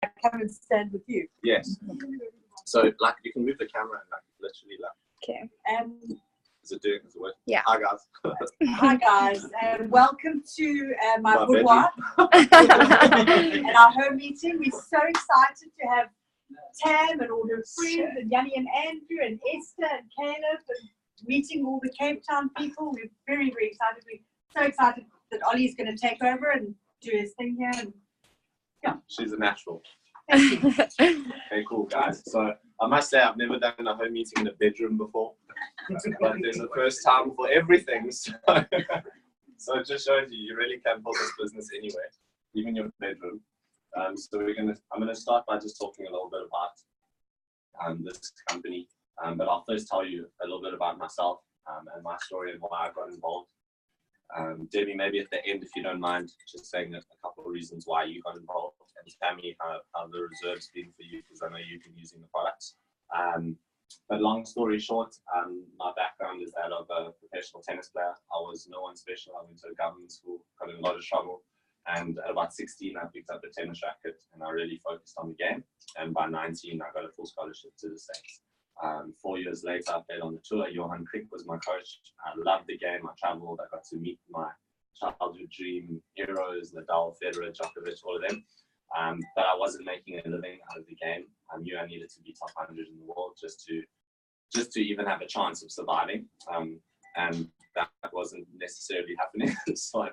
come and stand with you? Yes. So, like, you can move the camera and, like, literally, like. Okay. Is it doing? Is it working? Yeah. Hi, guys. Hi, guys. Welcome to my boudoir and our home meeting. We're so excited to have Tam and all her friends, and Yanni and Andrew and Esther and Caleb, and meeting all the Cape Town people. We're very, very excited. We're so excited that Ollie's going to take over and do his thing here. And yeah. She's a natural. Thank you. Okay, cool, guys. So I must say I've never done a home meeting in a bedroom before, but there's a first time for everything. So it just shows you really can build this business anywhere, even your bedroom. So I'm gonna start by just talking a little bit about this company, but I'll first tell you a little bit about myself and my story and why I got involved. Debbie, maybe at the end, if you don't mind, just saying a couple of reasons why you got involved, and Tammy, how the reserve's been for you, because I know you've been using the products. But long story short, my background is that of a professional tennis player. I was no one special. I went to a government school, got in a lot of trouble, and at about 16, I picked up a tennis racket, and I really focused on the game. And by 19, I got a full scholarship to the States. 4 years later, I played on the tour. Johan Crick was my coach. I loved the game. I traveled. I got to meet my childhood dream heroes, Nadal, Federer, Djokovic, all of them. But I wasn't making a living out of the game. I knew I needed to be top 100 in the world just to even have a chance of surviving. And that wasn't necessarily happening. So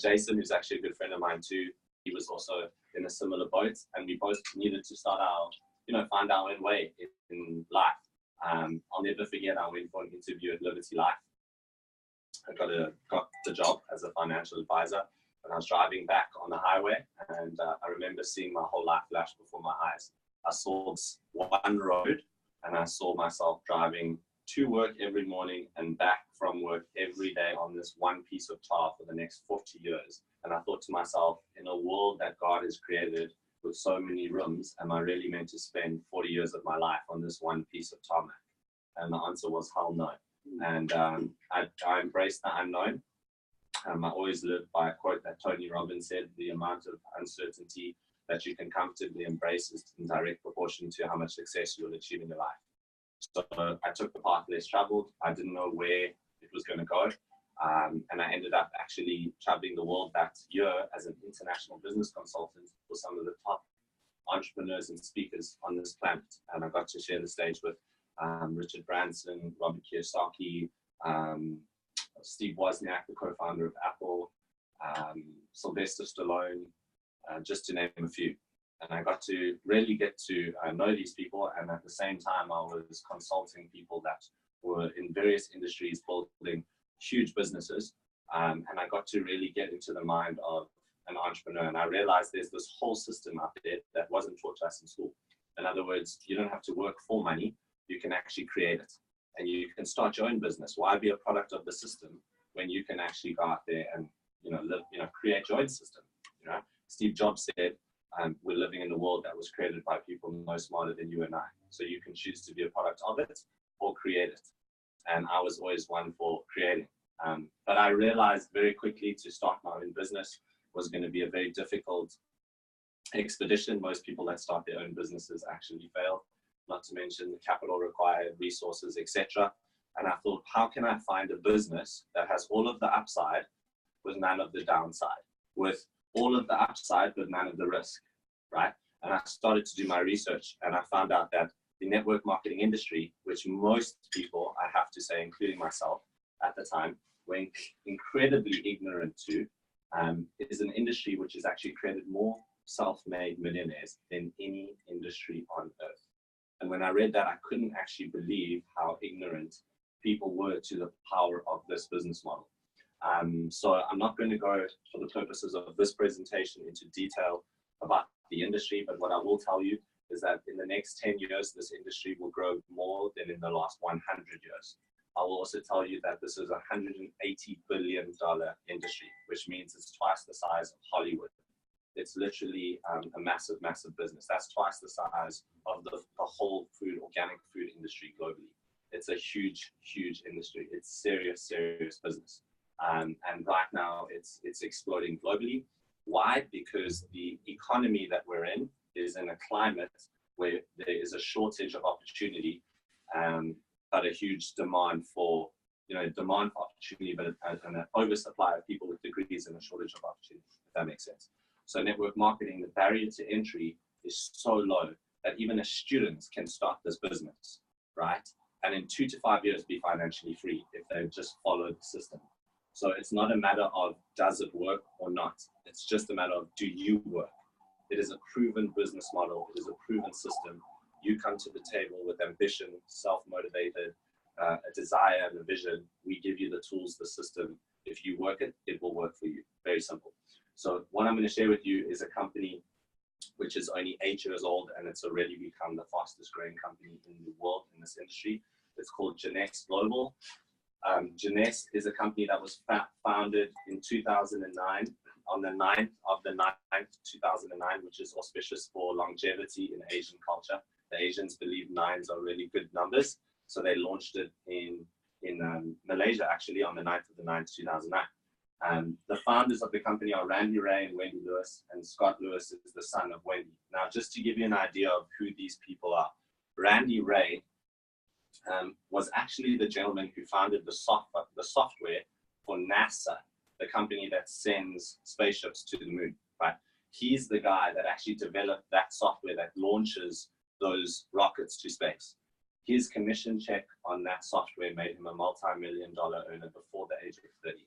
Jason, who's actually a good friend of mine too, he was also in a similar boat, and we both needed to start find our own way in life. I'll never forget, I went for an interview at Liberty Life. I got the job as a financial advisor, and I was driving back on the highway, and I remember seeing my whole life flash before my eyes. I saw this one road, and I saw myself driving to work every morning and back from work every day on this one piece of tar for the next 40 years. And I thought to myself, in a world that God has created with so many rooms, am I really meant to spend 40 years of my life on this one piece of tarmac? And the answer was hell no. And I embraced the unknown. I always lived by a quote that Tony Robbins said: the amount of uncertainty that you can comfortably embrace is in direct proportion to how much success you'll achieve in your life. So I took the path less traveled. I didn't know where it was going to go. And I ended up actually traveling the world that year as an international business consultant for some of the top entrepreneurs and speakers on this planet. And I got to share the stage with Richard Branson, Robert Kiyosaki, Steve Wozniak, the co-founder of Apple, Sylvester Stallone, just to name a few. And I got to really get to know these people. And at the same time, I was consulting people that were in various industries building huge businesses. And I got to really get into the mind of an entrepreneur. And I realized there's this whole system out there that wasn't taught to us in school. In other words, you don't have to work for money. You can actually create it. And you can start your own business. Why be a product of the system when you can actually go out there and create your own system? Steve Jobs said, we're living in a world that was created by people no smarter than you and I. So you can choose to be a product of it or create it. And I was always one for creating. But I realized very quickly to start my own business was going to be a very difficult expedition. Most people that start their own businesses actually fail, not to mention the capital required, resources, etc. And I thought, how can I find a business that has all of the upside with none of the downside, with all of the upside but none of the risk, right? And I started to do my research, and I found out that the network marketing industry, which most people, I have to say, including myself at the time, were incredibly ignorant to, is an industry which has actually created more self-made millionaires than any industry on earth. And when I read that, I couldn't actually believe how ignorant people were to the power of this business model. So I'm not going to go, for the purposes of this presentation, into detail about the industry, but what I will tell you is that in the next 10 years, this industry will grow more than in the last 100 years. I will also tell you that this is a $180 billion industry, which means it's twice the size of Hollywood. It's literally a massive, massive business. That's twice the size of the whole organic food industry globally. It's a huge, huge industry. It's serious, serious business. And right now it's exploding globally. Why? Because the economy that we're in is in a climate where there is a shortage of opportunity, but a huge demand for, demand for opportunity, but an oversupply of people with degrees and a shortage of opportunity, if that makes sense. So network marketing, the barrier to entry is so low that even a student can start this business, right? And in 2 to 5 years be financially free if they've just followed the system. So it's not a matter of does it work or not. It's just a matter of do you work. It is a proven business model. It is a proven system. You come to the table with ambition, self-motivated, a desire and a vision. We give you the tools, the system. If you work it, it will work for you. Very simple. So what I'm going to share with you is a company which is only 8 years old, and it's already become the fastest growing company in the world in this industry. It's called Jeunesse Global. Jeunesse is a company that was founded in 2009, on the 9th of the 9th, 2009, which is auspicious for longevity in Asian culture. The Asians believe 9s are really good numbers. So they launched it in Malaysia, actually, on the 9th of the 9th, 2009. The founders of the company are Randy Ray and Wendy Lewis, and Scott Lewis is the son of Wendy. Now, just to give you an idea of who these people are, Randy Ray was actually the gentleman who founded the software for NASA, the company that sends spaceships to the moon, right? He's the guy that actually developed that software that launches those rockets to space. His commission check on that software made him a multi-million-dollar earner before the age of 30.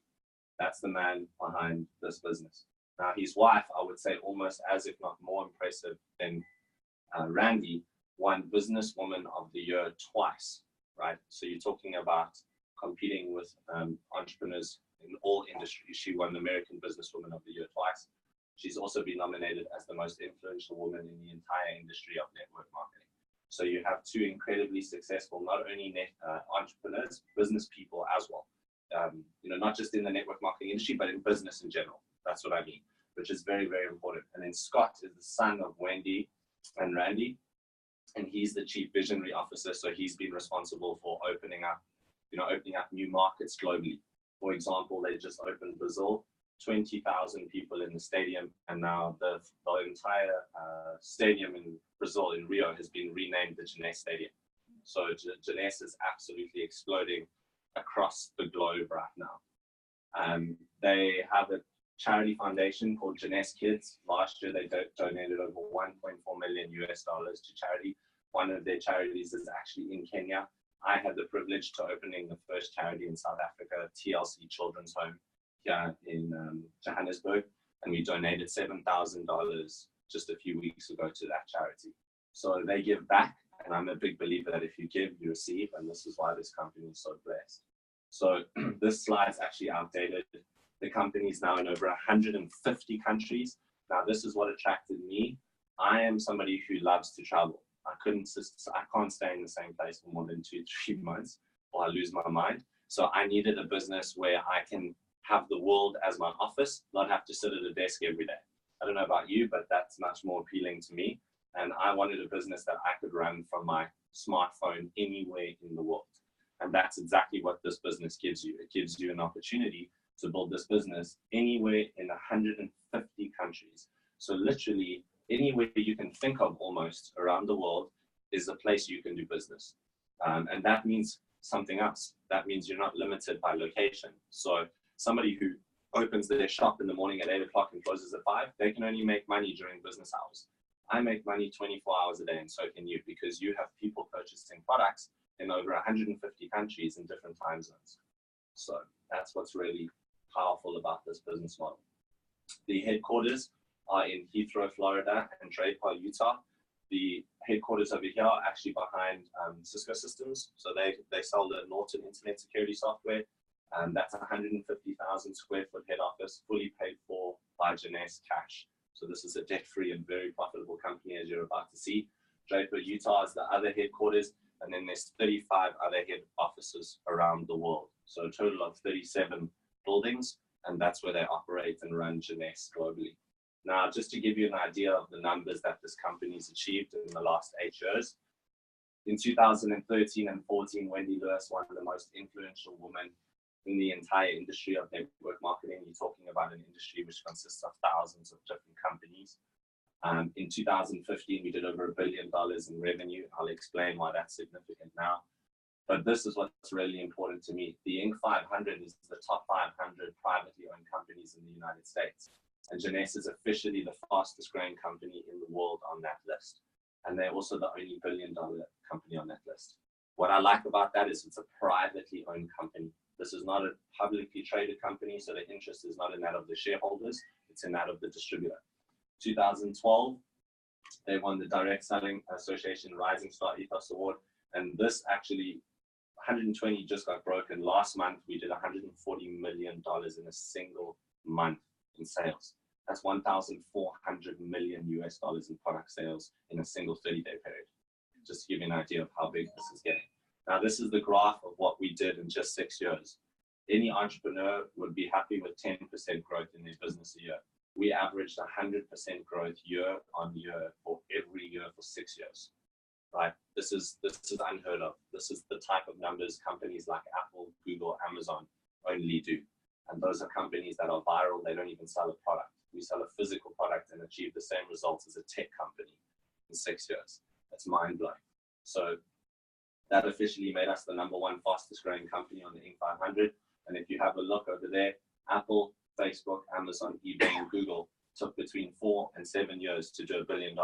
That's the man behind this business. Now, his wife, I would say almost as if not more impressive than Randy, won Businesswoman of the Year twice, right? So you're talking about competing with entrepreneurs in all industries. She won the American Businesswoman of the Year twice. She's also been nominated as the most influential woman in the entire industry of network marketing. So you have two incredibly successful, not only entrepreneurs, business people as well. Not just in the network marketing industry, but in business in general. That's what I mean, which is very, very important. And then Scott is the son of Wendy and Randy, and he's the chief visionary officer. So he's been responsible for opening up new markets globally. For example, they just opened Brazil, 20,000 people in the stadium, and now the entire stadium in Brazil, in Rio, has been renamed the Jeunesse Stadium. So Jeunesse is absolutely exploding across the globe right now. They have a charity foundation called Jeunesse Kids. Last year, they donated over $1.4 million to charity. One of their charities is actually in Kenya. I had the privilege to opening the first charity in South Africa, TLC Children's Home, here in Johannesburg, and we donated $7,000 just a few weeks ago to that charity. So they give back, and I'm a big believer that if you give, you receive, and this is why this company is so blessed. So this slide's actually outdated. The company is now in over 150 countries. Now, this is what attracted me. I am somebody who loves to travel. I can't stay in the same place for more than 2-3 months, or I lose my mind. So I needed a business where I can have the world as my office, not have to sit at a desk every day. I don't know about you, but that's much more appealing to me. And I wanted a business that I could run from my smartphone anywhere in the world. And that's exactly what this business gives you. It gives you an opportunity to build this business anywhere in 150 countries. So literally anywhere you can think of almost around the world is a place you can do business. And that means something else. That means you're not limited by location. So somebody who opens their shop in the morning at 8 o'clock and closes at 5, they can only make money during business hours. I make money 24 hours a day, and so can you, because you have people purchasing products in over 150 countries in different time zones. So that's what's really powerful about this business model. The headquarters are in Heathrow, Florida, and Draper, Utah. The headquarters over here are actually behind Cisco Systems. So they sell the Norton Internet Security software. That's a 150,000 square foot head office, fully paid for by Jeunesse cash. So this is a debt-free and very profitable company, as you're about to see. Draper, Utah is the other headquarters, and then there's 35 other head offices around the world. So a total of 37 buildings, and that's where they operate and run Jeunesse globally. Now, just to give you an idea of the numbers that this company's achieved in the last 8 years, in 2013 and 14, Wendy Lewis, one of the most influential women in the entire industry of network marketing. You're talking about an industry which consists of thousands of different companies. In 2015, we did over $1 billion in revenue. I'll explain why that's significant now. But this is what's really important to me. The Inc. 500 is the top 500 privately owned companies in the United States. And Jeunesse is officially the fastest growing company in the world on that list. And they're also the only $1 billion company on that list. What I like about that is it's a privately owned company. This is not a publicly traded company, so the interest is not in that of the shareholders, it's in that of the distributor. 2012, they won the Direct Selling Association Rising Star Ethos Award, and this actually, 120 just got broken. Last month, we did $140 million in a single month in sales. That's $1,400 million in product sales in a single 30-day period. Just to give you an idea of how big this is getting. Now, this is the graph of what we did in just 6 years. Any entrepreneur would be happy with 10% growth in their business a year. We averaged 100% growth year on year for every year for 6 years. Right? This is unheard of. This is the type of numbers companies like Apple, Google, Amazon only do. And those are companies that are viral. They don't even sell a product. We sell a physical product and achieve the same results as a tech company in 6 years. That's mind-blowing. So that officially made us the #1 fastest growing company on the Inc. 500. And if you have a look over there, Apple, Facebook, Amazon, eBay, and Google took between 4 and 7 years to do $1 billion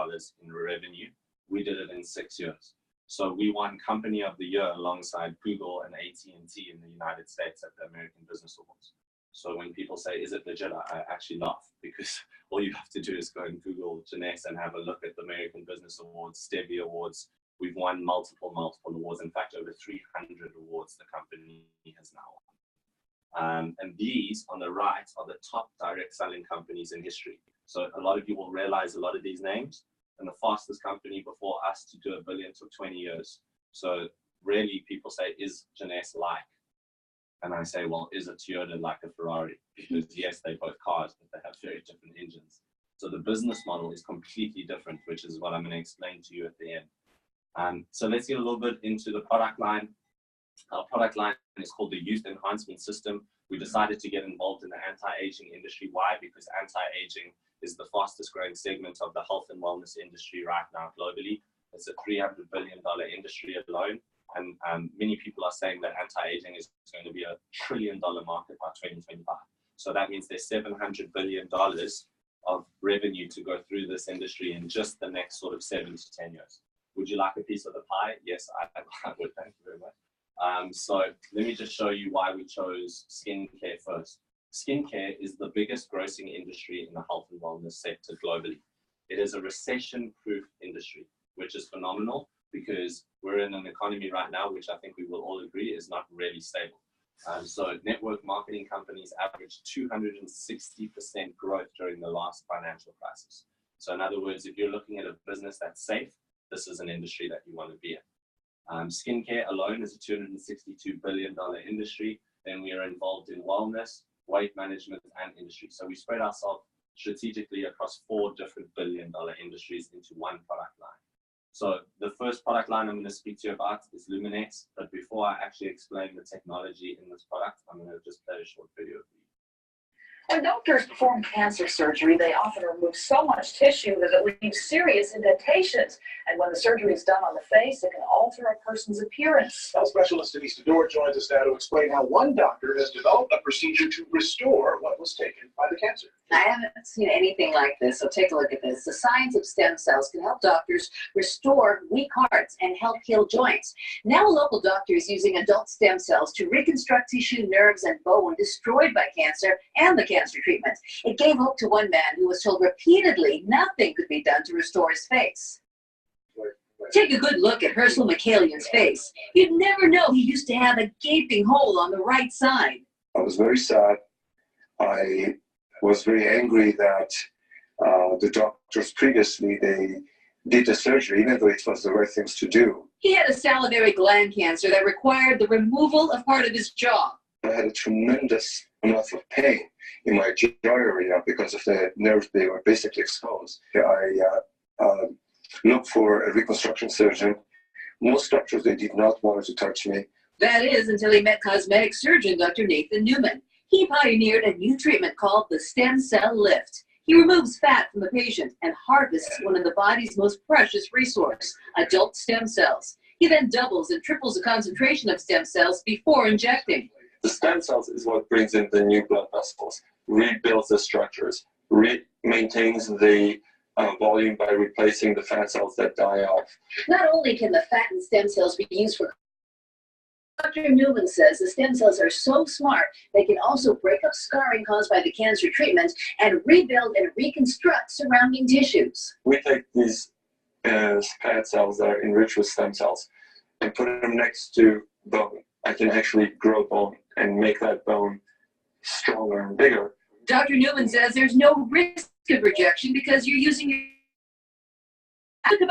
in revenue. We did it in 6 years. So we won Company of the Year alongside Google and AT&T in the United States at the American Business Awards. So when people say, is it legit? I actually laugh, because all you have to do is go and Google Jeunesse and have a look at the American Business Awards, Stevie Awards. We've won multiple awards. In fact, over 300 awards the company has now won. And these on the right are the top direct selling companies in history. So a lot of you will realize a lot of these names. And the fastest company before us to do $1 billion took 20 years. So really people say, is Jeunesse like? And I say, well, is a Toyota like a Ferrari? Because yes, they're both cars, but they have very different engines. So the business model is completely different, which is what I'm going to explain to you at the end. So let's get a little bit into the product line. Our product line is called the Youth Enhancement System. We decided to get involved in the anti-aging industry. Why? Because anti-aging is the fastest growing segment of the health and wellness industry right now globally. It's a $300 billion industry alone. And many people are saying that anti-aging is going to be a $1 trillion market by 2025. So that means there's $700 billion of revenue to go through this industry in just the next sort of 7 to 10 years. Would you like a piece of the pie? Yes, I would. Thank you very much. So let me just show you why we chose skincare first. Skincare is the biggest grossing industry in the health and wellness sector globally. It is a recession-proof industry, which is phenomenal because we're in an economy right now, which I think we will all agree is not really stable. So network marketing companies averaged 260% growth during the last financial crisis. So in other words, if you're looking at a business that's safe, this is an industry that you want to be in. Skincare alone is a $262 billion industry. Then we are involved in wellness, weight management, and industry. So we spread ourselves strategically across 4 different billion-dollar industries into one product line. So the first product line I'm going to speak to you about is Luminex. But before I actually explain the technology in this product, I'm going to just play a short video for you. When doctors perform cancer surgery, they often remove so much tissue that it leaves serious indentations. And when the surgery is done on the face, it can alter a person's appearance. Health specialist Denise Dedor joins us now to explain how one doctor has developed a procedure to restore what was taken by the cancer. I haven't seen anything like this, so take a look at this. The science of stem cells can help doctors restore weak hearts and help heal joints. Now a local doctor is using adult stem cells to reconstruct tissue, nerves, and bone destroyed by cancer and the cancer treatment. It gave hope to one man who was told repeatedly nothing could be done to restore his face. Take a good look at Herschel McCallian's face. You'd never know he used to have a gaping hole on the right side. I was very sad. I was very angry that the doctors previously, they did the surgery, even though it was the right things to do. He had a salivary gland cancer that required the removal of part of his jaw. I had a tremendous amount of pain in my jaw area because of the nerves. They were basically exposed. I looked for a reconstruction surgeon. Most doctors, they did not want to touch me. That is, until he met cosmetic surgeon Dr. Nathan Newman. He pioneered a new treatment called the stem cell lift. He removes fat from the patient and harvests one of the body's most precious resources, adult stem cells. He then doubles and triples the concentration of stem cells before injecting. The stem cells is what brings in the new blood vessels, rebuilds the structures, maintains the volume by replacing the fat cells that die off. Not only can the fattened stem cells be used for Dr. Newman says the stem cells are so smart they can also break up scarring caused by the cancer treatment and rebuild and reconstruct surrounding tissues. We take these fat cells that are enriched with stem cells and put them next to bone. I can actually grow bone and make that bone stronger and bigger. Dr. Newman says there's no risk of rejection because you're using your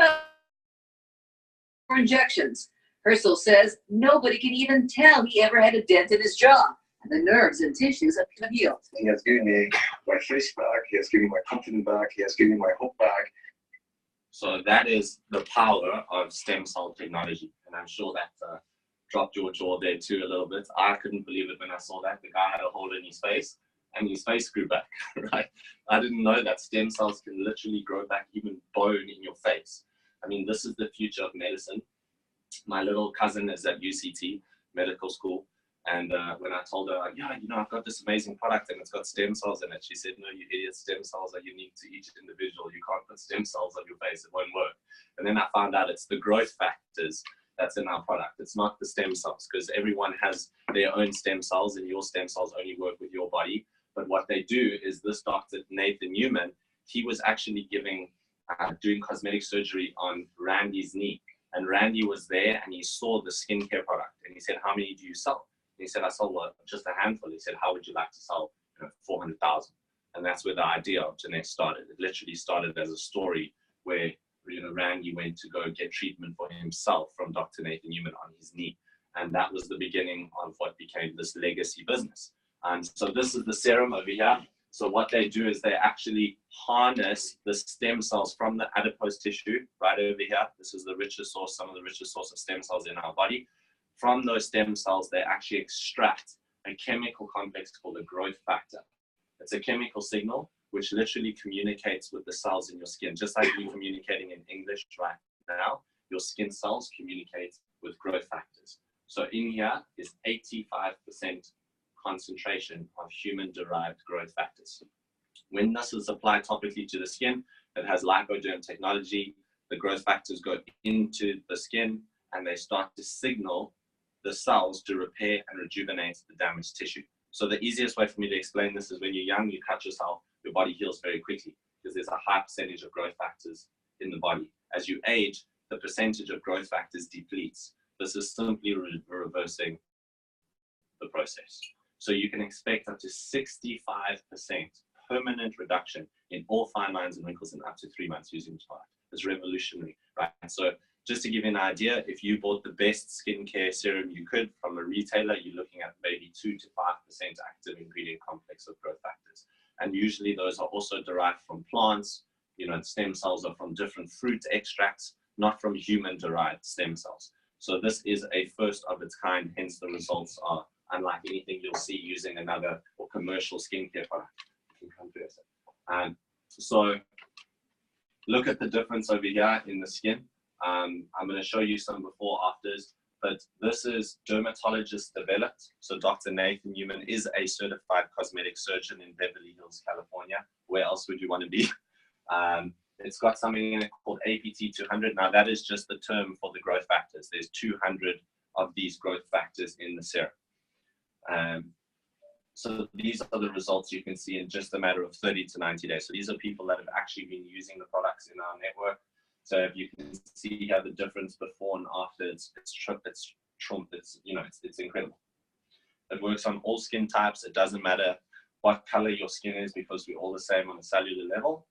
for injections. Herschel says nobody can even tell he ever had a dent in his jaw, and the nerves and tissues have healed. He has given me my face back, he has given me my confidence back, he has given me my hope back. So that is the power of stem cell technology, and I'm sure that dropped your jaw there too a little bit. I couldn't believe it when I saw that. The guy had a hole in his face, and his face grew back, right? I didn't know that stem cells can literally grow back even bone in your face. I mean, this is the future of medicine. My little cousin is at UCT medical school, and when I told her, yeah, you know, I've got this amazing product and it's got stem cells in it, she said, no, you idiot, stem cells are unique to each individual. You can't put stem cells on your face, it won't work. And then I found out it's the growth factors that's in our product. It's not the stem cells, because everyone has their own stem cells and your stem cells only work with your body. But what they do is this Dr. Nathan Newman, he was actually doing cosmetic surgery on Randy's knee. And Randy was there and he saw the skincare product and he said, how many do you sell? And he said, I sell just a handful. He said, how would you like to sell 400,000? And that's where the idea of Jeanette started. It literally started as a story where Randy went to go get treatment for himself from Dr. Nathan Newman on his knee. And that was the beginning of what became this legacy business. And so this is the serum over here. So what they do is they actually harness the stem cells from the adipose tissue right over here. This is the richest source, some of the richest source of stem cells in our body. From those stem cells, they actually extract a chemical complex called a growth factor. It's a chemical signal which literally communicates with the cells in your skin. Just like you're communicating in English right now, your skin cells communicate with growth factors. So in here is 85% concentration of human-derived growth factors. When this is applied topically to the skin, it has lipoderm technology. The growth factors go into the skin and they start to signal the cells to repair and rejuvenate the damaged tissue. So the easiest way for me to explain this is when you're young, you cut yourself, your body heals very quickly because there's a high percentage of growth factors in the body. As you age, the percentage of growth factors depletes. This is simply reversing the process. So you can expect up to 65% permanent reduction in all fine lines and wrinkles in up to 3 months using this product. It's revolutionary, right? So just to give you an idea, if you bought the best skincare serum you could from a retailer, you're looking at maybe 2 to 5% active ingredient complex of growth factors. And usually those are also derived from plants. Stem cells are from different fruit extracts, not from human-derived stem cells. So this is a first of its kind, hence the results are unlike anything you'll see using another or commercial skincare product. So look at the difference over here in the skin. I'm going to show you some before afters, but this is dermatologist developed. So Dr. Nathan Newman is a certified cosmetic surgeon in Beverly Hills, California. Where else would you want to be? It's got something in it called APT 200. Now that is just the term for the growth factors. There's 200 of these growth factors in the serum. So these are the results you can see in just a matter of 30 to 90 days. So these are people that have actually been using the products in our network. So if you can see here the difference before and after, it's incredible. It works on all skin types. It doesn't matter what color your skin is because we're all the same on a cellular level.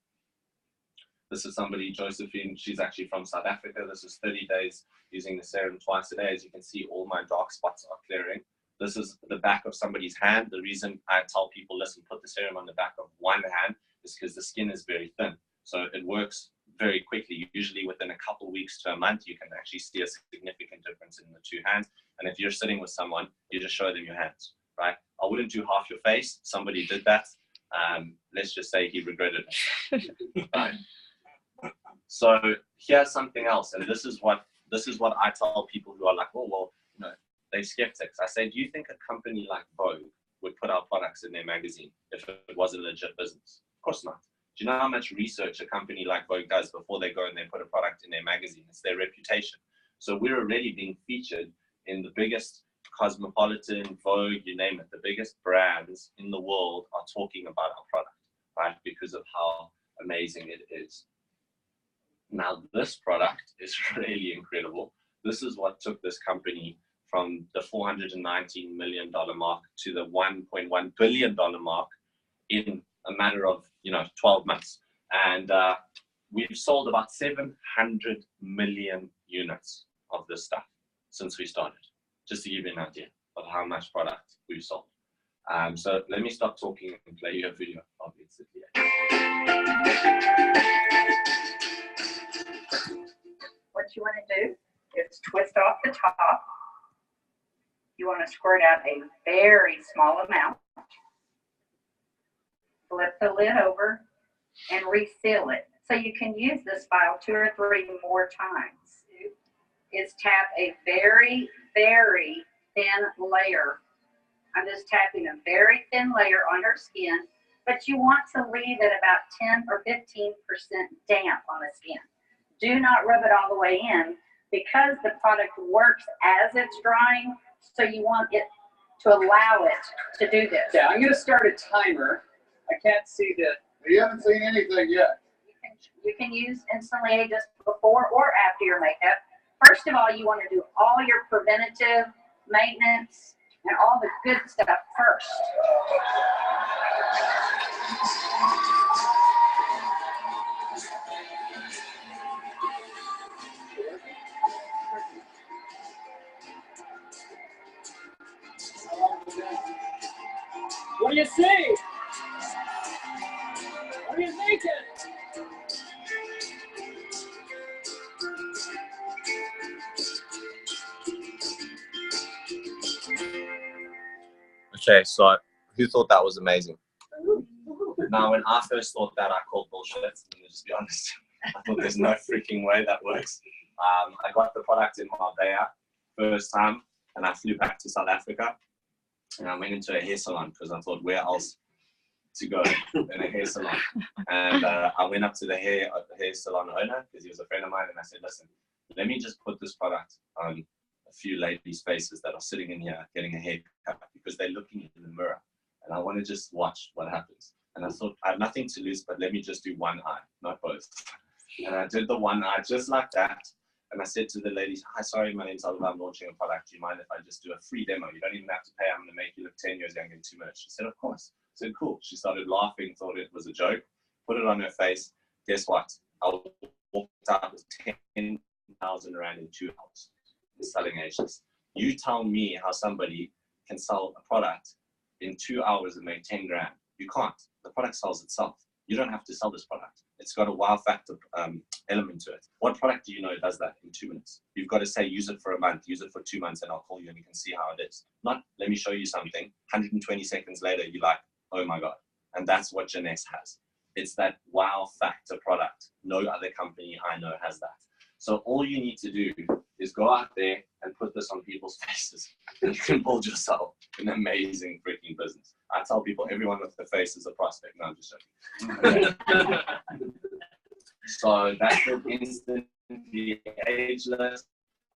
This is somebody, Josephine, she's actually from South Africa. This is 30 days using the serum twice a day. As you can see, all my dark spots are clearing. This is the back of somebody's hand. The reason I tell people, listen, put the serum on the back of one hand is because the skin is very thin. So it works very quickly. Usually within a couple of weeks to a month, you can actually see a significant difference in the two hands. And if you're sitting with someone, you just show them your hands, right? I wouldn't do half your face. Somebody did that. Let's just say he regretted it. Right? So here's something else, and this is what I tell people who are like, oh well, you know, they're skeptics. I say, do you think a company like Vogue would put our products in their magazine if it was a legit business? Of course not. Do you know how much research a company like Vogue does before they go and they put a product in their magazine? It's their reputation. So we're already being featured in the biggest Cosmopolitan, Vogue, you name it, the biggest brands in the world are talking about our product, right? Because of how amazing it is. Now, this product is really incredible. This is what took this company from the $419 million mark to the $1.1 billion mark in a matter of 12 months. And we've sold about 700 million units of this stuff since we started, just to give you an idea of how much product we've sold. So let me stop talking and play you a video of it. What you want to do is twist off the top. You want to squirt out a very small amount. Flip the lid over and refill it. So you can use this vial 2 or 3 more times. Is tap a very, very thin layer. I'm just tapping a very thin layer on her skin, but you want to leave it about 10 or 15% damp on the skin. Do not rub it all the way in because the product works as it's drying, so you want it to allow it to do this. Yeah, I'm going to start a timer. I can't see the... You haven't seen anything yet. You can use Instantly just before or after your makeup. First of all, you want to do all your preventative maintenance and all the good stuff first. What do you see? What are you thinking? Okay, so who thought that was amazing? Now, when I first thought that, I called bullshit. Let me just be honest. I thought there's no freaking way that works. I got the product in Marbella first time, and I flew back to South Africa, and I went into a hair salon because I thought, where else to go in a hair salon? And I went up to the hair salon owner because he was a friend of mine, and I said, listen, let me just put this product on a few ladies' faces that are sitting in here getting a haircut because they're looking in the mirror, and I want to just watch what happens. And I thought, I have nothing to lose, but let me just do one eye, not both. And I did the one eye just like that. And I said to the ladies, hi, sorry, my name's Oliver, I'm launching a product. Do you mind if I just do a free demo? You don't even have to pay. I'm going to make you look 10 years younger in 2 minutes. She said, of course. I said, cool. She started laughing, thought it was a joke, put it on her face. Guess what? I walked out with 10,000 Rand in 2 hours selling agents. You tell me how somebody can sell a product in 2 hours and make 10 grand. You can't. The product sells itself. You don't have to sell this product. It's got a wow factor element to it. What product do you know does that in 2 minutes? You've got to say, use it for a month, use it for 2 months, and I'll call you and you can see how it is. Not, let me show you something. 120 seconds later, you're like, oh my God. And that's what Jeunesse has. It's that wow factor product. No other company I know has that. So all you need to do is go out there and put this on people's faces, and you can build yourself an amazing freaking business. I tell people everyone with the face is a prospect. No, I'm just joking. So that will instantly ageless,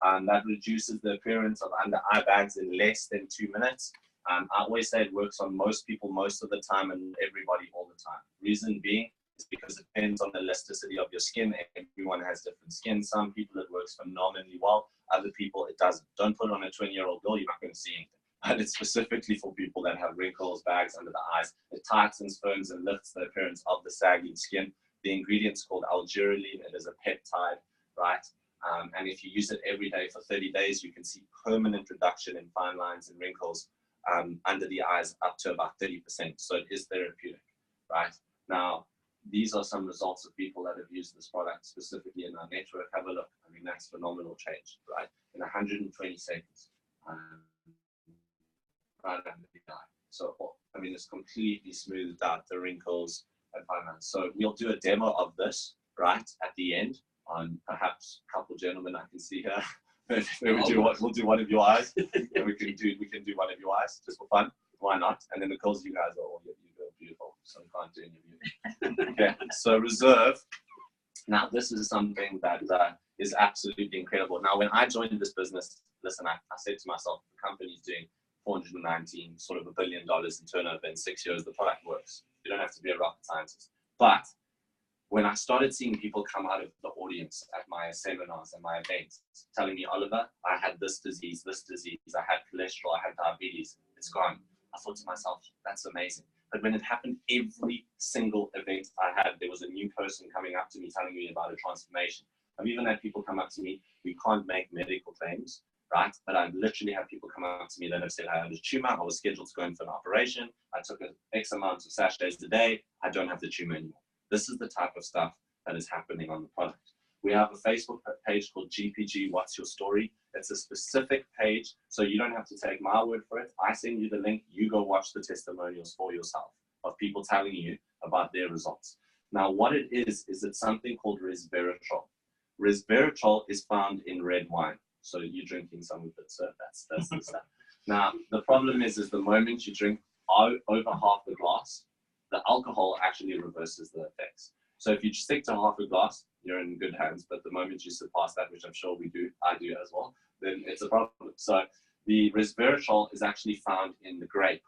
and that reduces the appearance of under eye bags in less than 2 minutes. I always say it works on most people most of the time and everybody all the time. Reason being is because it depends on the elasticity of your skin. Everyone has different skin. Some people it works phenomenally well. Other people it doesn't. Don't put it on a 20-year-old girl. You're not going to see anything. And it's specifically for people that have wrinkles, bags under the eyes. It tightens, firms, and lifts the appearance of the sagging skin. The ingredient's called algirolene. It is a peptide, right? And if you use it every day for 30 days, you can see permanent reduction in fine lines and wrinkles under the eyes up to about 30%. So it is therapeutic, right? Now, these are some results of people that have used this product specifically in our network. Have a look. I mean, that's phenomenal change, right? In 120 seconds, right under the eye. So, I mean, it's completely smoothed out the wrinkles and fine lines. So we'll do a demo of this, right, at the end, on perhaps a couple gentlemen I can see here. We'll do one of your eyes, and we can do one of your eyes just for fun. Why not? And then because you guys are all beautiful, so we can't do any of you. Okay, so reserve. Now this is something that is absolutely incredible. Now when I joined this business, listen, I said to myself, the company's doing 419, sort of $1 billion in turnover in 6 years. The product works. You don't have to be a rocket scientist. But when I started seeing people come out of the audience at my seminars and my events telling me, Oliver, I had this disease, I had cholesterol, I had diabetes, it's gone. I thought to myself, that's amazing. But when it happened, every single event I had, there was a new person coming up to me telling me about a transformation. I've even had people come up to me, we can't make medical claims, right? But I've literally had people come up to me that have said, I had a tumor, I was scheduled to go in for an operation, I took an X amount of sachets a day, I don't have the tumor anymore. This is the type of stuff that is happening on the product. We have a Facebook page called GPG, What's Your Story? It's a specific page, so you don't have to take my word for it. I send you the link, you go watch the testimonials for yourself of people telling you about their results. Now, what it is it's something called resveratrol. Resveratrol is found in red wine. So you're drinking some of it, so that's the stuff. Now, the problem is the moment you drink over half the glass, the alcohol actually reverses the effects. So if you stick to half a glass, you're in good hands. But the moment you surpass that, which I'm sure I do as well, then it's a problem. So the resveratrol is actually found in the grape,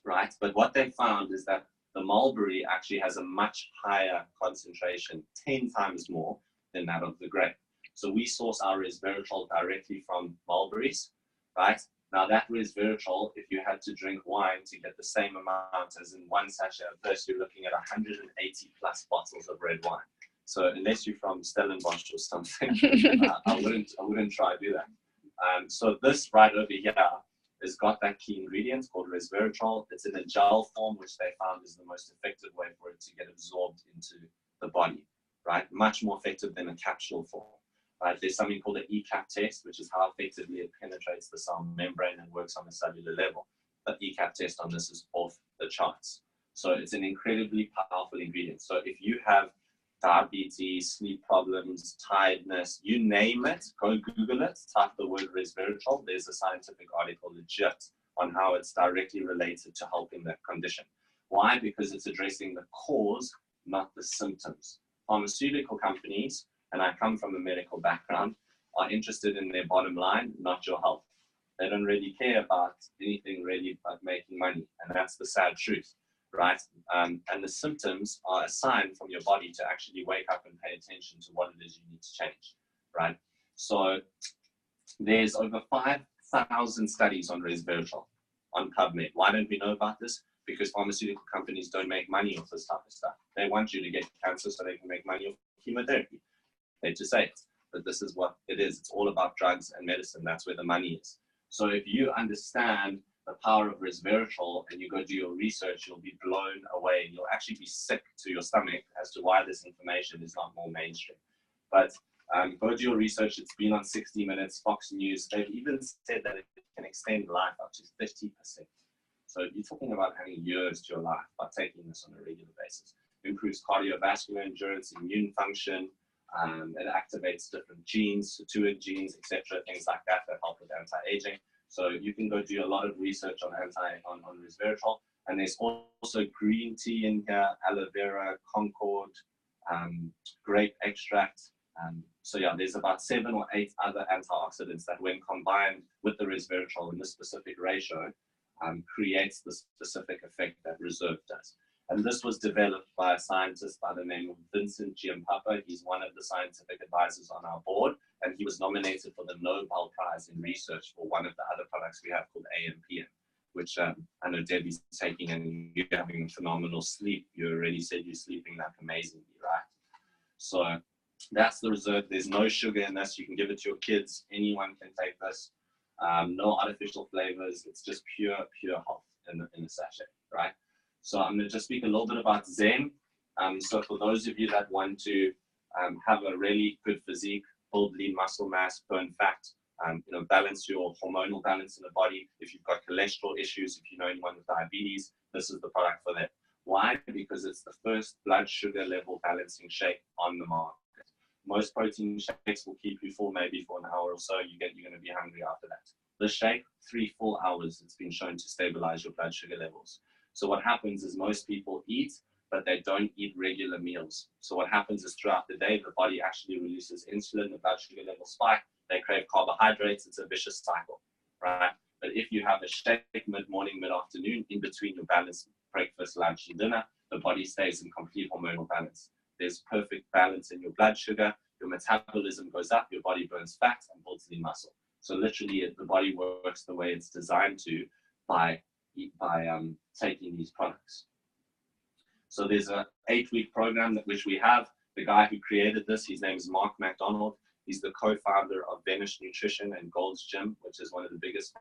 right? But what they found is that the mulberry actually has a much higher concentration, 10 times more than that of the grape. So we source our resveratrol directly from mulberries, right? Now that resveratrol, if you had to drink wine to get the same amount as in one sachet of this, you're looking at 180 plus bottles of red wine. So unless you're from Stellenbosch or something, I wouldn't try to do that. So this right over here has got that key ingredient called resveratrol. It's in a gel form, which they found is the most effective way for it to get absorbed into the body, right? Much more effective than a capsule form. Right, there's something called the ECAP test, which is how effectively it penetrates the cell membrane and works on a cellular level. The ECAP test on this is off the charts. So it's an incredibly powerful ingredient. So if you have diabetes, sleep problems, tiredness, you name it, go Google it, type the word resveratrol. There's a scientific article legit on how it's directly related to helping that condition. Why? Because it's addressing the cause, not the symptoms. Pharmaceutical companies, and I come from a medical background, are interested in their bottom line, not your health. They don't really care about anything really but making money, and that's the sad truth, right? And the symptoms are a sign from your body to actually wake up and pay attention to what it is you need to change, right? So there's over 5,000 studies on resveratrol on PubMed. Why don't we know about this? Because pharmaceutical companies don't make money off this type of stuff. They want you to get cancer so they can make money off chemotherapy. They just say it, but this is what it is. It's all about drugs and medicine. That's where the money is. So if you understand the power of resveratrol and you go do your research, you'll be blown away. You'll actually be sick to your stomach as to why this information is not more mainstream. But go do your research. It's been on 60 Minutes, Fox News. They've even said that it can extend life up to 50%. So you're talking about having years to your life by taking this on a regular basis. It improves cardiovascular endurance, immune function. It activates different genes, sirtuin genes, etc., things like that help with anti-aging. So you can go do a lot of research on resveratrol. And there's also green tea in here, aloe vera, concord, grape extract. So yeah, there's about 7 or 8 other antioxidants that when combined with the resveratrol in this specific ratio, creates the specific effect that reserve does. And this was developed by a scientist by the name of Vincent Giampapa. He's one of the scientific advisors on our board, and he was nominated for the Nobel Prize in Research for one of the other products we have called AMPM, which I know Debbie's taking, and you're having phenomenal sleep. You already said you're sleeping like amazingly, right? So that's the reserve. There's no sugar in this. You can give it to your kids. Anyone can take this. No artificial flavors. It's just pure health in a sachet, right? So I'm going to just speak a little bit about Zen. So for those of you that want to have a really good physique, build lean muscle mass, burn fat, balance your hormonal balance in the body. If you've got cholesterol issues, if you know anyone with diabetes, this is the product for them. Why? Because it's the first blood sugar level balancing shake on the market. Most protein shakes will keep you full maybe for an hour or so. You're going to be hungry after that. This shake, 3 full hours, it's been shown to stabilize your blood sugar levels. So what happens is most people eat, but they don't eat regular meals. So what happens is throughout the day, the body actually releases insulin, the blood sugar levels spike, they crave carbohydrates, it's a vicious cycle, right? But if you have a shake mid-morning, mid-afternoon, in between your balanced breakfast, lunch, and dinner, the body stays in complete hormonal balance. There's perfect balance in your blood sugar, your metabolism goes up, your body burns fat and builds lean muscle. So literally the body works the way it's designed to by taking these products. So there's an 8-week program which we have. The guy who created this, his name is Mark McDonald. He's the co-founder of Venice Nutrition and Gold's Gym, which is one of the biggest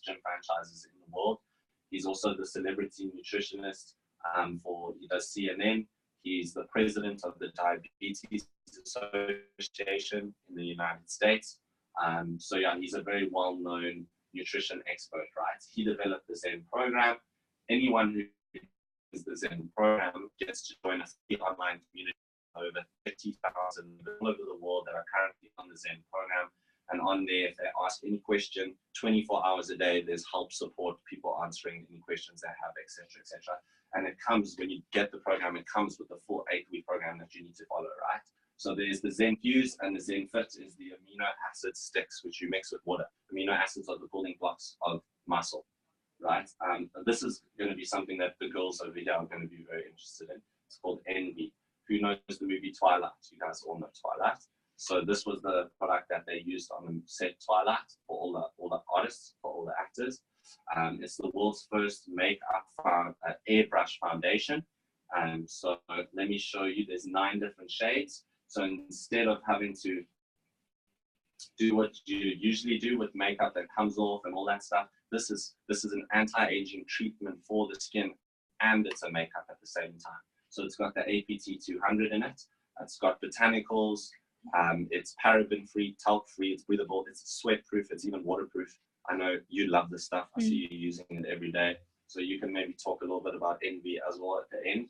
gym franchises in the world. He's also the celebrity nutritionist he does CNN. He's the president of the Diabetes Association in the United States. So yeah, he's a very well-known nutrition expert, right? He developed the Zen program. Anyone who is the Zen program gets to join a online community of over 30,000 all over the world that are currently on the Zen program. And on there, if they ask any question, 24 hours a day, there's help support, people answering any questions they have, etc., etc. And it comes, when you get the program, it comes with the full 8-week program that you need to follow, right? So there's the Zen Fuse, and the Zen Fit is the amino acid sticks, which you mix with water. Amino acids are the building blocks of muscle, right? This is going to be something that the girls over here are going to be very interested in. It's called Envy. Who knows the movie Twilight? You guys all know Twilight. So this was the product that they used on the set Twilight for all the artists, for all the actors. It's the world's first makeup airbrush foundation. So let me show you, there's 9 different shades. So instead of having to do what you usually do with makeup that comes off and all that stuff, this is an anti-aging treatment for the skin, and it's a makeup at the same time. So it's got the APT 200 in it. It's got botanicals. It's paraben-free, talc-free. It's breathable. It's sweat-proof. It's even waterproof. I know you love this stuff. I see you using it every day. So you can maybe talk a little bit about Envy as well at the end.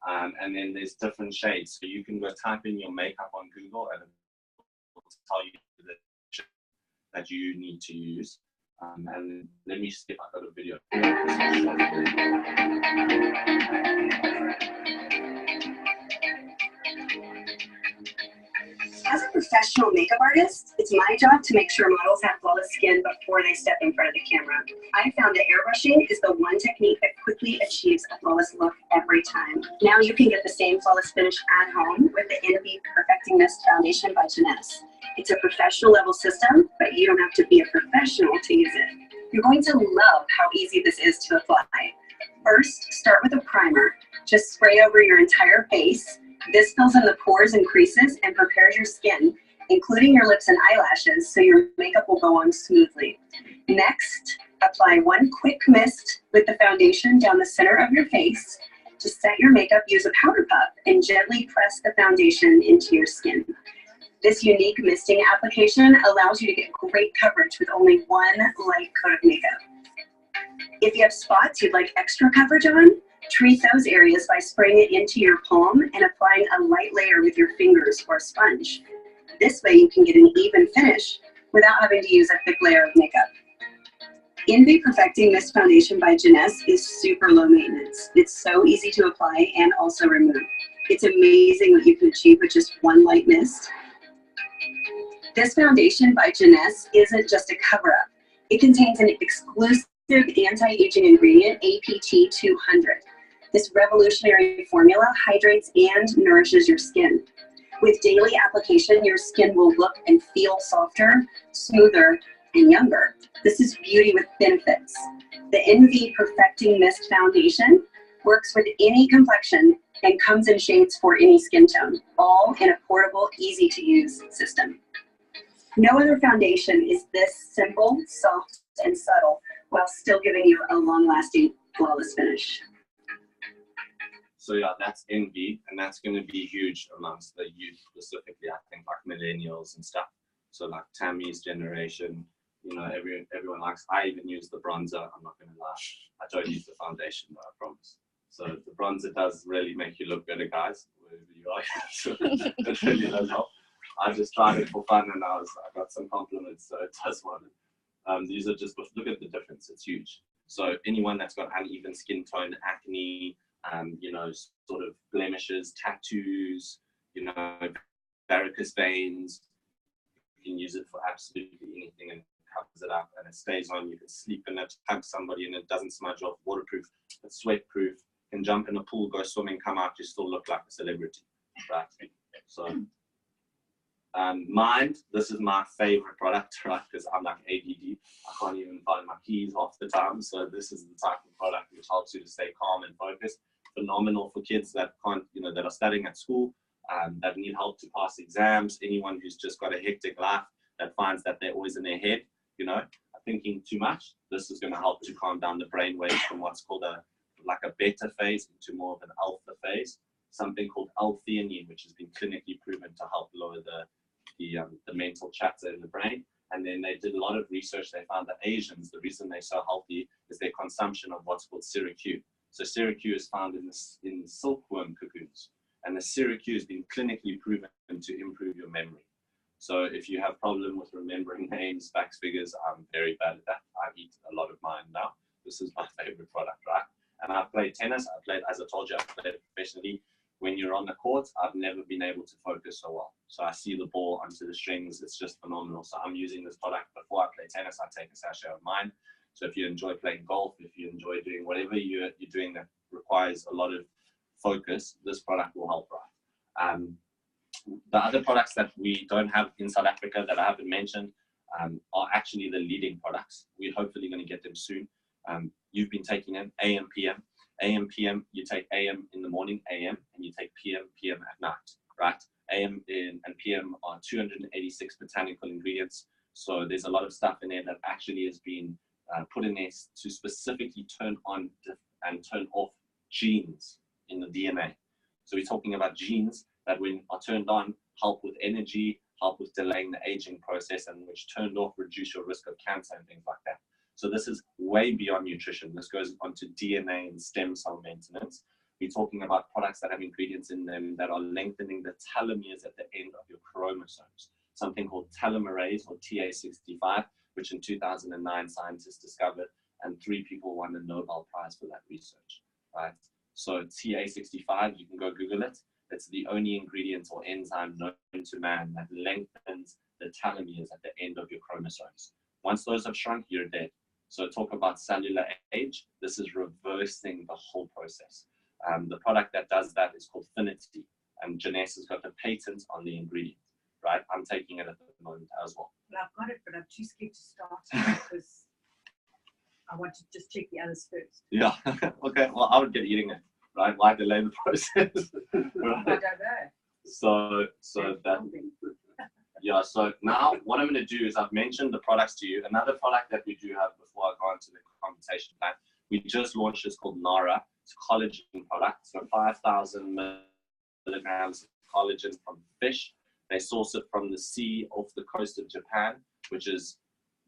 And then there's different shades. So you can go type in your makeup on Google and it will tell you the shade that you need to use. And let me see if I got a video. As a professional makeup artist, it's my job to make sure models have flawless skin before they step in front of the camera. I found that airbrushing is the one technique that quickly achieves a flawless look every time. Now you can get the same flawless finish at home with the Envy Perfecting Mist Foundation by Jeunesse. It's a professional level system, but you don't have to be a professional to use it. You're going to love how easy this is to apply. First, start with a primer. Just spray over your entire face. This fills in the pores and creases and prepares your skin, including your lips and eyelashes, so your makeup will go on smoothly. Next, apply one quick mist with the foundation down the center of your face. To set your makeup, use a powder puff and gently press the foundation into your skin. This unique misting application allows you to get great coverage with only one light coat of makeup. If you have spots you'd like extra coverage on, treat those areas by spraying it into your palm and applying a light layer with your fingers or sponge. This way you can get an even finish without having to use a thick layer of makeup. Envy Perfecting Mist Foundation by Jeunesse is super low maintenance. It's so easy to apply and also remove. It's amazing what you can achieve with just one light mist. This foundation by Jeunesse isn't just a cover-up. It contains an exclusive anti-aging ingredient, APT 200. This revolutionary formula hydrates and nourishes your skin. With daily application, your skin will look and feel softer, smoother, and younger. This is beauty with benefits. The Envy Perfecting Mist Foundation works with any complexion and comes in shades for any skin tone, all in a portable, easy-to-use system. No other foundation is this simple, soft, and subtle, while still giving you a long-lasting, flawless finish. So yeah, that's Envy, and that's going to be huge amongst the youth, specifically, I think, like millennials and stuff. So like Tammy's generation, you know, everyone likes. I even use the bronzer. I'm not gonna lie. I don't use the foundation, though, I promise. So the bronzer does really make you look better, guys, wherever you are. So it really does help. I just tried it for fun, and I got some compliments, so it does work. These are just, look at the difference. It's huge. So anyone that's got uneven skin tone, acne, you know, sort of blemishes, tattoos, you know, varicose veins, you can use it for absolutely anything, and it covers it up, and it stays on. You can sleep in it, hug somebody, and it doesn't smudge off. Waterproof, it's sweat proof. You can jump in a pool, go swimming, come out, you still look like a celebrity, right? So mind, this is my favorite product, right? Because I'm like ADD. I can't even find my keys half the time. So this is the type of product which helps you to stay calm and focused. Phenomenal for kids that can't, you know, that are studying at school, that need help to pass exams. Anyone who's just got a hectic life that finds that they're always in their head, you know, thinking too much. This is going to help to calm down the brain waves from what's called like a beta phase into more of an alpha phase. Something called L-theanine, which has been clinically proven to help lower the mental chatter in the brain. And then they did a lot of research. They found that Asians, the reason they're so healthy is their consumption of what's called Syracuse. So Syracuse is found in silkworm cocoons. And the Syracuse has been clinically proven to improve your memory. So if you have problem with remembering names, facts, figures, I'm very bad at that. I eat a lot of mine now. This is my favorite product, right? And I've played tennis. As I told you, I've played professionally. When you're on the court, I've never been able to focus so well. So I see the ball onto the strings. It's just phenomenal. So I'm using this product before I play tennis. I take a sachet of mine. So if you enjoy playing golf, if you enjoy doing whatever you're doing that requires a lot of focus, this product will help, right? The other products that we don't have in South Africa that I haven't mentioned are actually the leading products. We're hopefully going to get them soon. You've been taking them AM, PM. AM, PM, you take AM in the morning, AM, and you take PM, PM at night, right? AM and PM are 286 botanical ingredients. So there's a lot of stuff in there that actually has been put in there to specifically turn on and turn off genes in the DNA. So we're talking about genes that when are turned on, help with energy, help with delaying the aging process, and which turned off reduce your risk of cancer and things like that. So this is way beyond nutrition. This goes on to DNA and stem cell maintenance. We're talking about products that have ingredients in them that are lengthening the telomeres at the end of your chromosomes. Something called telomerase or TA65, which in 2009 scientists discovered, and 3 people won a Nobel Prize for that research, right? So TA65, you can go Google it. It's the only ingredient or enzyme known to man that lengthens the telomeres at the end of your chromosomes. Once those have shrunk, you're dead. So talk about cellular age. This is reversing the whole process. The product that does that is called Finity, and Janessa has got the patent on the ingredient, right? I'm taking it at the moment as well. Well, I've got it, but I'm too scared to start because I want to just check the others first. Yeah, okay, well, I would get eating it, right? Why delay the process? Right? I don't know. So that, yeah, so now what I'm going to do is I've mentioned the products to you. Another product that we do have before I go into the compensation plan, we just launched, it's called Nara. It's a collagen product. So 5,000 milligrams of collagen from fish. They source it from the sea off the coast of Japan, which is,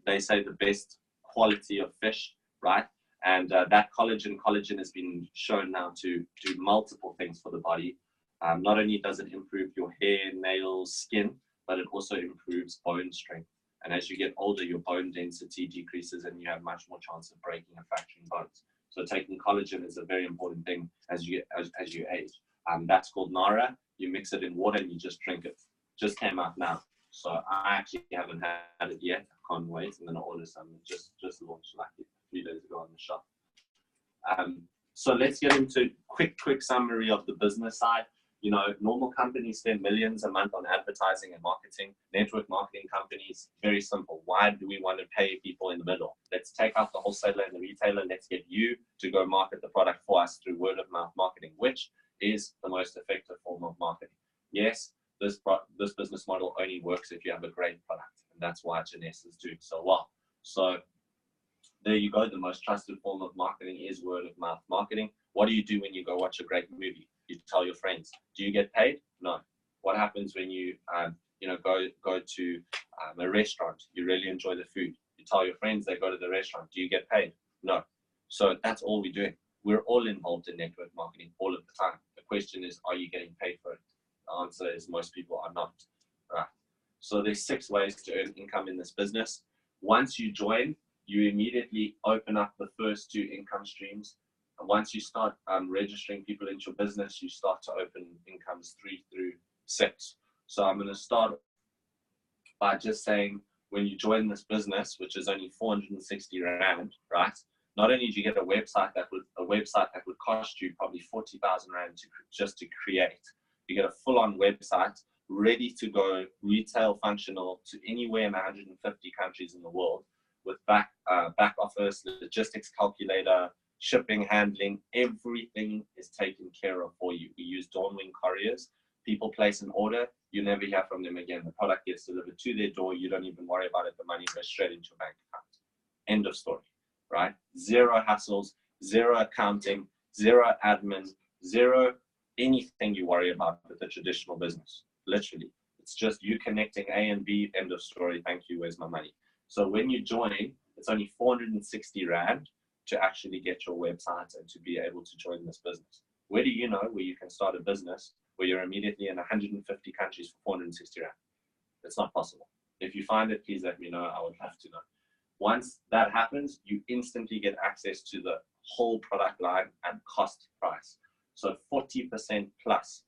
they say, the best quality of fish, right? And that collagen has been shown now to do multiple things for the body. Not only does it improve your hair, nails, skin, but it also improves bone strength. And as you get older, your bone density decreases and you have much more chance of breaking and fracturing bones. So taking collagen is a very important thing as you age. That's called Nara. You mix it in water and you just drink it. Just came out now. So I actually haven't had it yet. I can't wait. I'm going to order some. Just launched like 3 days ago on the shop. So let's get into quick summary of the business side. You know, normal companies spend millions a month on advertising and marketing. Network marketing companies, very simple. Why do we want to pay people in the middle? Let's take out the wholesaler and the retailer. Let's get you to go market the product for us through word of mouth marketing, which is the most effective form of marketing. Yes, this business model only works if you have a great product, and that's why Janessa is doing so well. So there you go. The most trusted form of marketing is word of mouth marketing. What do you do when you go watch a great movie? You tell your friends. Do you get paid? No. What happens when you go to A restaurant, you really enjoy the food. You tell your friends they go to the restaurant. Do you get paid? No. So that's all we're doing. We're all involved in network marketing all of the time. The question is, are you getting paid for it? The answer is most people are not. Right. So there's 6 ways to earn income in this business. Once you join, you immediately open up the first 2 income streams. And once you start registering people into your business, you start to open incomes 3 through 6. So I'm going to start by just saying, when you join this business, which is only 460 Rand, right? Not only do you get a website that would cost you probably 40,000 Rand just to create, you get a full-on website ready to go, retail functional to anywhere in 150 countries in the world, with back office, logistics calculator, shipping, handling, everything is taken care of for you. We use Dawnwing couriers. People place an order, you never hear from them again. The product gets delivered to their door. You don't even worry about it. The money goes straight into your bank account. End of story, right? 0 hassles, 0 accounting, 0 admin, 0 anything you worry about with the traditional business. Literally, it's just you connecting A and B. End of story. Thank you. Where's my money? So when you join, it's only 460 Rand to actually get your website and to be able to join this business. Where do you know where you can start a business where you're immediately in 150 countries for 460 Rand? It's not possible. If you find it, please let me know. I would have to know. Once that happens, you instantly get access to the whole product line and cost price. So 40% plus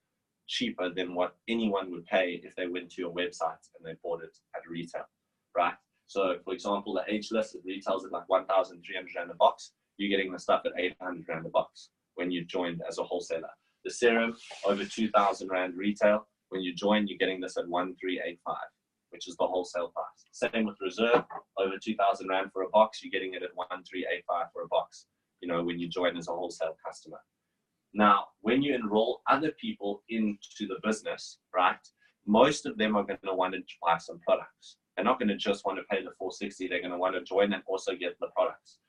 cheaper than what anyone would pay if they went to your website and they bought it at retail, right? So for example, the age list, it retails at like 1,300 Rand a box. You're getting the stuff at 800 Rand a box when you joined as a wholesaler. The serum, over 2,000 Rand retail. When you join, you're getting this at 1,385, which is the wholesale price. Same with reserve, over 2,000 Rand for a box. You're getting it at 1,385 for a box, you know, when you join as a wholesale customer. Now, when you enroll other people into the business, right, most of them are going to want to buy some products. They're not going to just want to pay the 460. They're going to want to join and also get the products.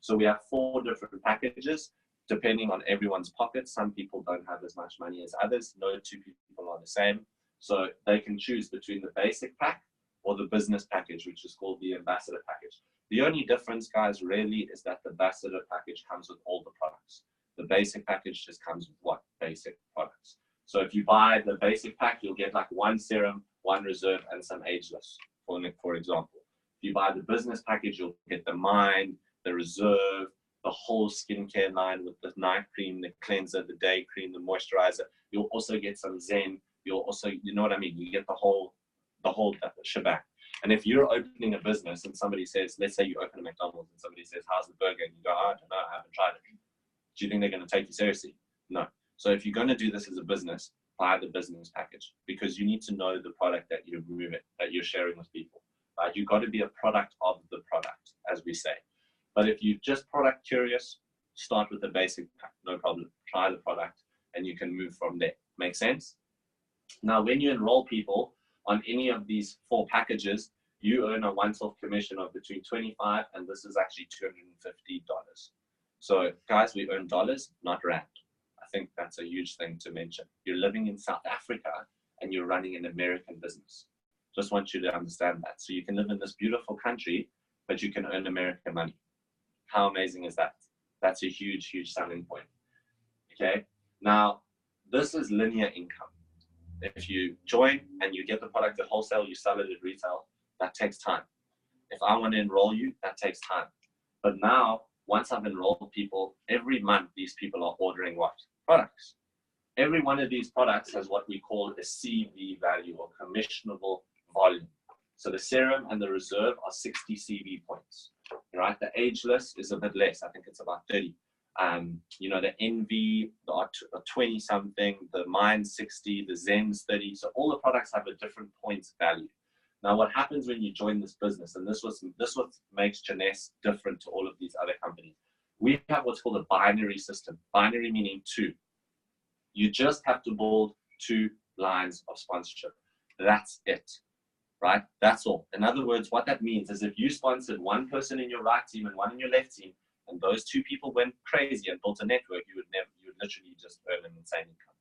So we have 4 different packages, depending on everyone's pockets. Some people don't have as much money as others. No 2 people are the same. So they can choose between the basic pack or the business package, which is called the ambassador package. The only difference, guys, really is that the ambassador package comes with all the products. The basic package just comes with what? Basic products. So if you buy the basic pack, you'll get like 1 serum, 1 reserve, and some ageless, for example. If you buy the business package, you'll get the mind, the reserve, the whole skincare line with the night cream, the cleanser, the day cream, the moisturizer. You'll also get some Zen. You'll also, you know what I mean? You get the whole shebang. And if you're opening a business and somebody says, let's say you open a McDonald's and somebody says, how's the burger? And you go, I don't know, I haven't tried it. Do you think they're going to take you seriously? No. So if you're going to do this as a business, buy the business package, because you need to know the product that you're moving, that you're sharing with people. Right? You've got to be a product of the product, as we say. But if you're just product curious, start with the basic pack, no problem. Try the product and you can move from there. Make sense? Now, when you enroll people on any of these 4 packages, you earn a once-off commission of between $25 and this is actually $250. So guys, we earn dollars, not Rand. I think that's a huge thing to mention. You're living in South Africa and you're running an American business. Just want you to understand that. So you can live in this beautiful country, but you can earn American money. How amazing is that? That's a huge, huge selling point. Okay. Now, this is linear income. If you join and you get the product at wholesale, you sell it at retail, that takes time. If I want to enroll you, that takes time. But now, once I've enrolled people, every month these people are ordering what? Products. Every one of these products has what we call a CV value or commissionable volume. So the serum and the reserve are 60 CV points. Right? The ageless is a bit less. I think it's about 30. You know, the Envy are 20 something, the Mind 60, the Zen's 30. So all the products have a different points value. Now, what happens when you join this business, and this what makes Jeunesse different to all of these other companies. We have what's called a binary system. Binary meaning 2. You just have to build 2 lines of sponsorship. That's it, right? That's all. In other words, what that means is if you sponsored 1 person in your right team and 1 in your left team, and those 2 people went crazy and built a network, you would literally just earn an insane income.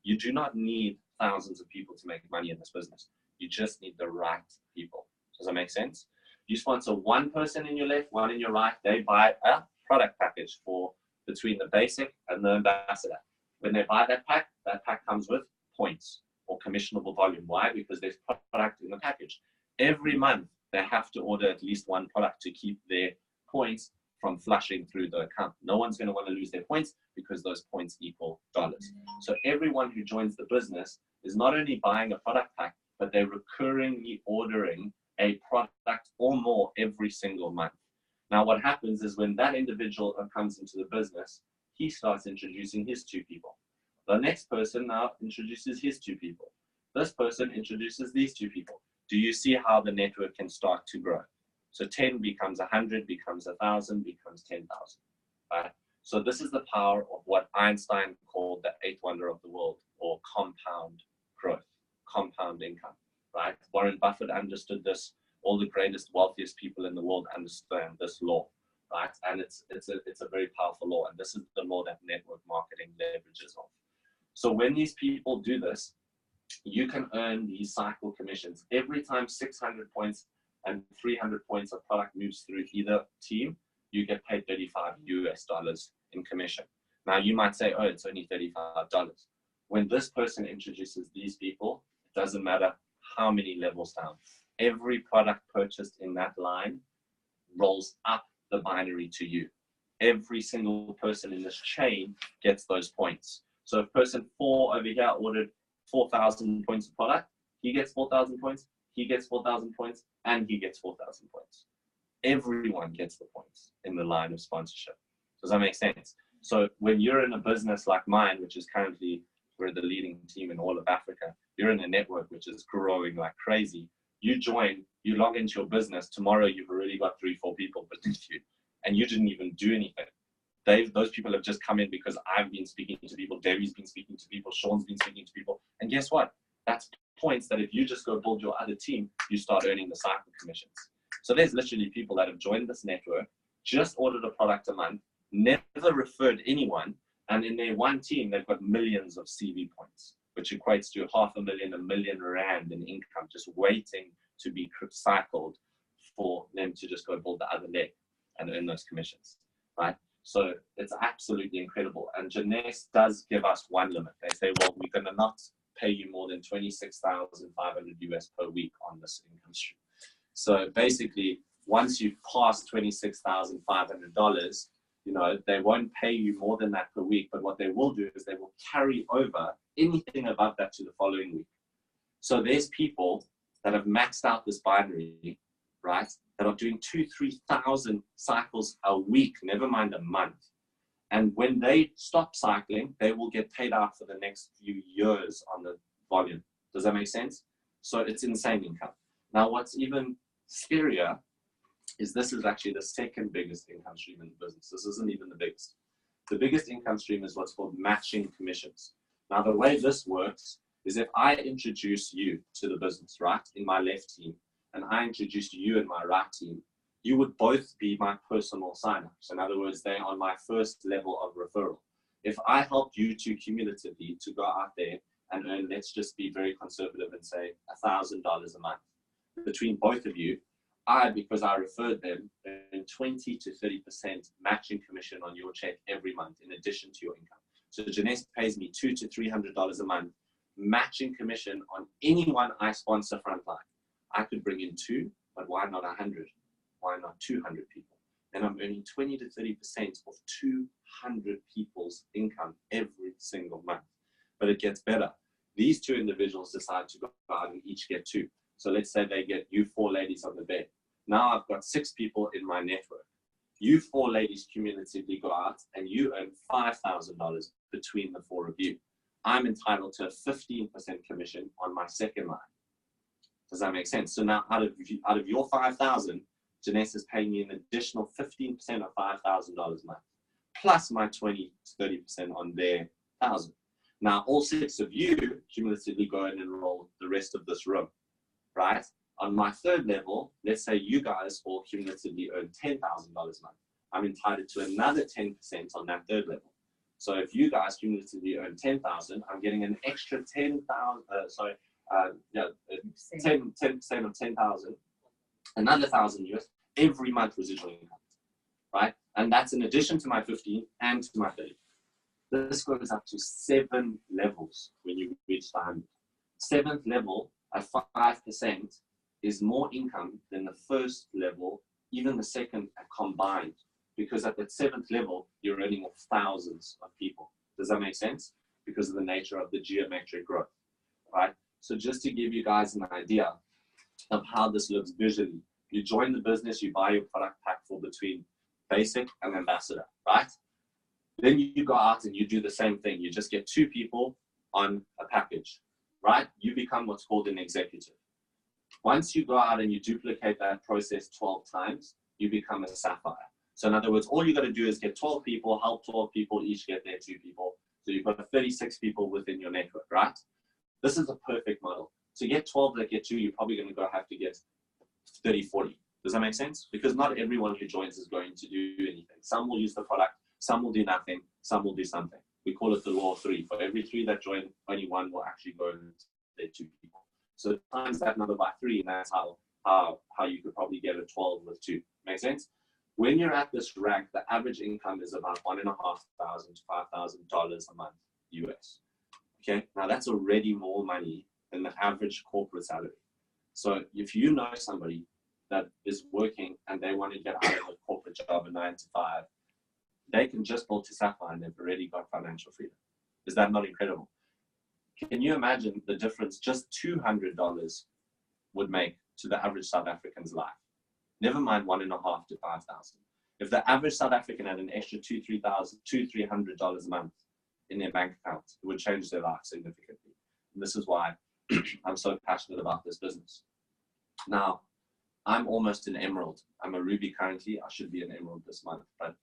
You do not need thousands of people to make money in this business. You just need the right people. make sense? You sponsor one person in your left, one in your right. They buy a product package for between the basic and the ambassador. When they buy that pack comes with points or commissionable volume. Why? Because there's product in the package. Every month, they have to order at least one product to keep their points from flushing through the account. No one's going to want to lose their points because those points equal dollars. So everyone who joins the business is not only buying a product pack, but they're recurringly ordering a product or more every single month. Now, what happens is when that individual comes into the business, he starts introducing his 2 people. The next person now introduces his 2 people. This person introduces these 2 people. Do you see how the network can start to grow? So 10 becomes 100, becomes 1,000, becomes 10,000, right? So this is the power of what Einstein called the 8th wonder of the world, or compound growth, compound income, right? Warren Buffett understood this. All the greatest, wealthiest people in the world understand this law, right? And it's a very powerful law, and this is the law that network marketing leverages off. So when these people do this, you can earn these cycle commissions. Every time 600 points and 300 points of product moves through either team, you get paid $35 in commission. Now you might say, oh, it's only $35. When this person introduces these people, it doesn't matter how many levels down. Every product purchased in that line rolls up the binary to you. Every single person in this chain gets those points. So if person 4 over here ordered 4,000 points of product, he gets 4,000 points, he gets 4,000 points, and he gets 4,000 points. Everyone gets the points in the line of sponsorship. Does that make sense? So when you're in a business like mine, which is currently, we're the leading team in all of Africa, you're in a network which is growing like crazy. You join, you log into your business, tomorrow you've already got 3-4 people beneath you, and you didn't even do anything. Those people have just come in because I've been speaking to people, Debbie's been speaking to people, Sean's been speaking to people, and guess what? That's points that if you just go build your other team, you start earning the cycle commissions. So there's literally people that have joined this network, just ordered a product a month, never referred anyone, and in their one team, they've got millions of CV points, which equates to 500,000, R1 million in income, just waiting to be cycled for them to just go build the other leg and earn those commissions, right? So it's absolutely incredible. And Jeunesse does give us one limit. They say, well, we're going to not pay you more than $26,500 US per week on this income stream. So basically, once you've passed $26,500, you know, they won't pay you more than that per week. But what they will do is they will carry over anything above that to the following week. So there's people that have maxed out this binary, right, that are doing 2,000-3,000 cycles a week, never mind a month. And when they stop cycling, they will get paid out for the next few years on the volume. Does that make sense? So it's insane income. Now, what's even scarier is this is actually the second biggest income stream in the business. This isn't even the biggest. The biggest income stream is what's called matching commissions. Now, the way this works is if I introduce you to the business, right, in my left team, and I introduced you in my right team, you would both be my personal sign-ups. In other words, they're on my first level of referral. If I helped you two cumulatively to go out there and earn, let's just be very conservative and say $1,000 a month, between both of you, because I referred them, earn 20 to 30% matching commission on your check every month in addition to your income. So Jeunesse pays me $200 to $300 a month matching commission on anyone I sponsor frontline. I could bring in 2, but why not 100? Why not 200 people? And I'm earning 20 to 30% of 200 people's income every single month. But it gets better. These 2 individuals decide to go out and each get 2. So let's say they get you 4 ladies on the bed. Now I've got 6 people in my network. You 4 ladies cumulatively go out and you earn $5,000 between the 4 of you. I'm entitled to a 15% commission on my second line. Does that make sense? So now out of your 5,000, Jeunesse is paying me an additional 15% of $5,000 a month, plus my 20 to 30% on their 1,000. Now all 6 of you cumulatively go and enroll the rest of this room, right? On my third level, let's say you guys all cumulatively earn $10,000 a month. I'm entitled to another 10% on that third level. So if you guys cumulatively earn 10,000, I'm getting an extra 10% of 10,000 another 1,000 US every month residual income, right? And that's in addition to my 15 and to my 30. This goes up to 7 levels when you reach diamond. 7th level at 5% is more income than the first level, even the second combined, because at that 7th level, you're earning off thousands of people. Does that make sense? Because of the nature of the geometric growth, right? So just to give you guys an idea of how this looks visually, you join the business, you buy your product pack for between basic and ambassador, right? Then you go out and you do the same thing. You just get 2 people on a package, right? You become what's called an executive. Once you go out and you duplicate that process 12 times, you become a sapphire. So in other words, all you got to do is get 12 people, help 12 people, each get their 2 people. So you've got 36 people within your network, right? This is a perfect model. To get 12 that get 2, you're probably going to have to get 30, 40. Does that make sense? Because not everyone who joins is going to do anything. Some will use the product, some will do nothing, some will do something. We call it the law of 3. For every 3 that join, only 1 will actually go and their 2 people. So times that number by 3, and that's how you could probably get a 12 with 2. Make sense? When you're at this rank, the average income is about $1,500 to $5,000 a month US. Okay, now that's already more money than the average corporate salary. So if you know somebody that is working and they want to get out of a corporate job, a 9 to 5, they can just build to Sapphire and they've already got financial freedom. Is that not incredible? Can you imagine the difference just $200 would make to the average South African's life? Never mind $1,500 to $5,000. If the average South African had an extra $200, $300 a month in their bank account, it would change their life significantly. And this is why I'm so passionate about this business. Now, I'm almost an emerald. I'm a ruby currently. I should be an emerald this month, but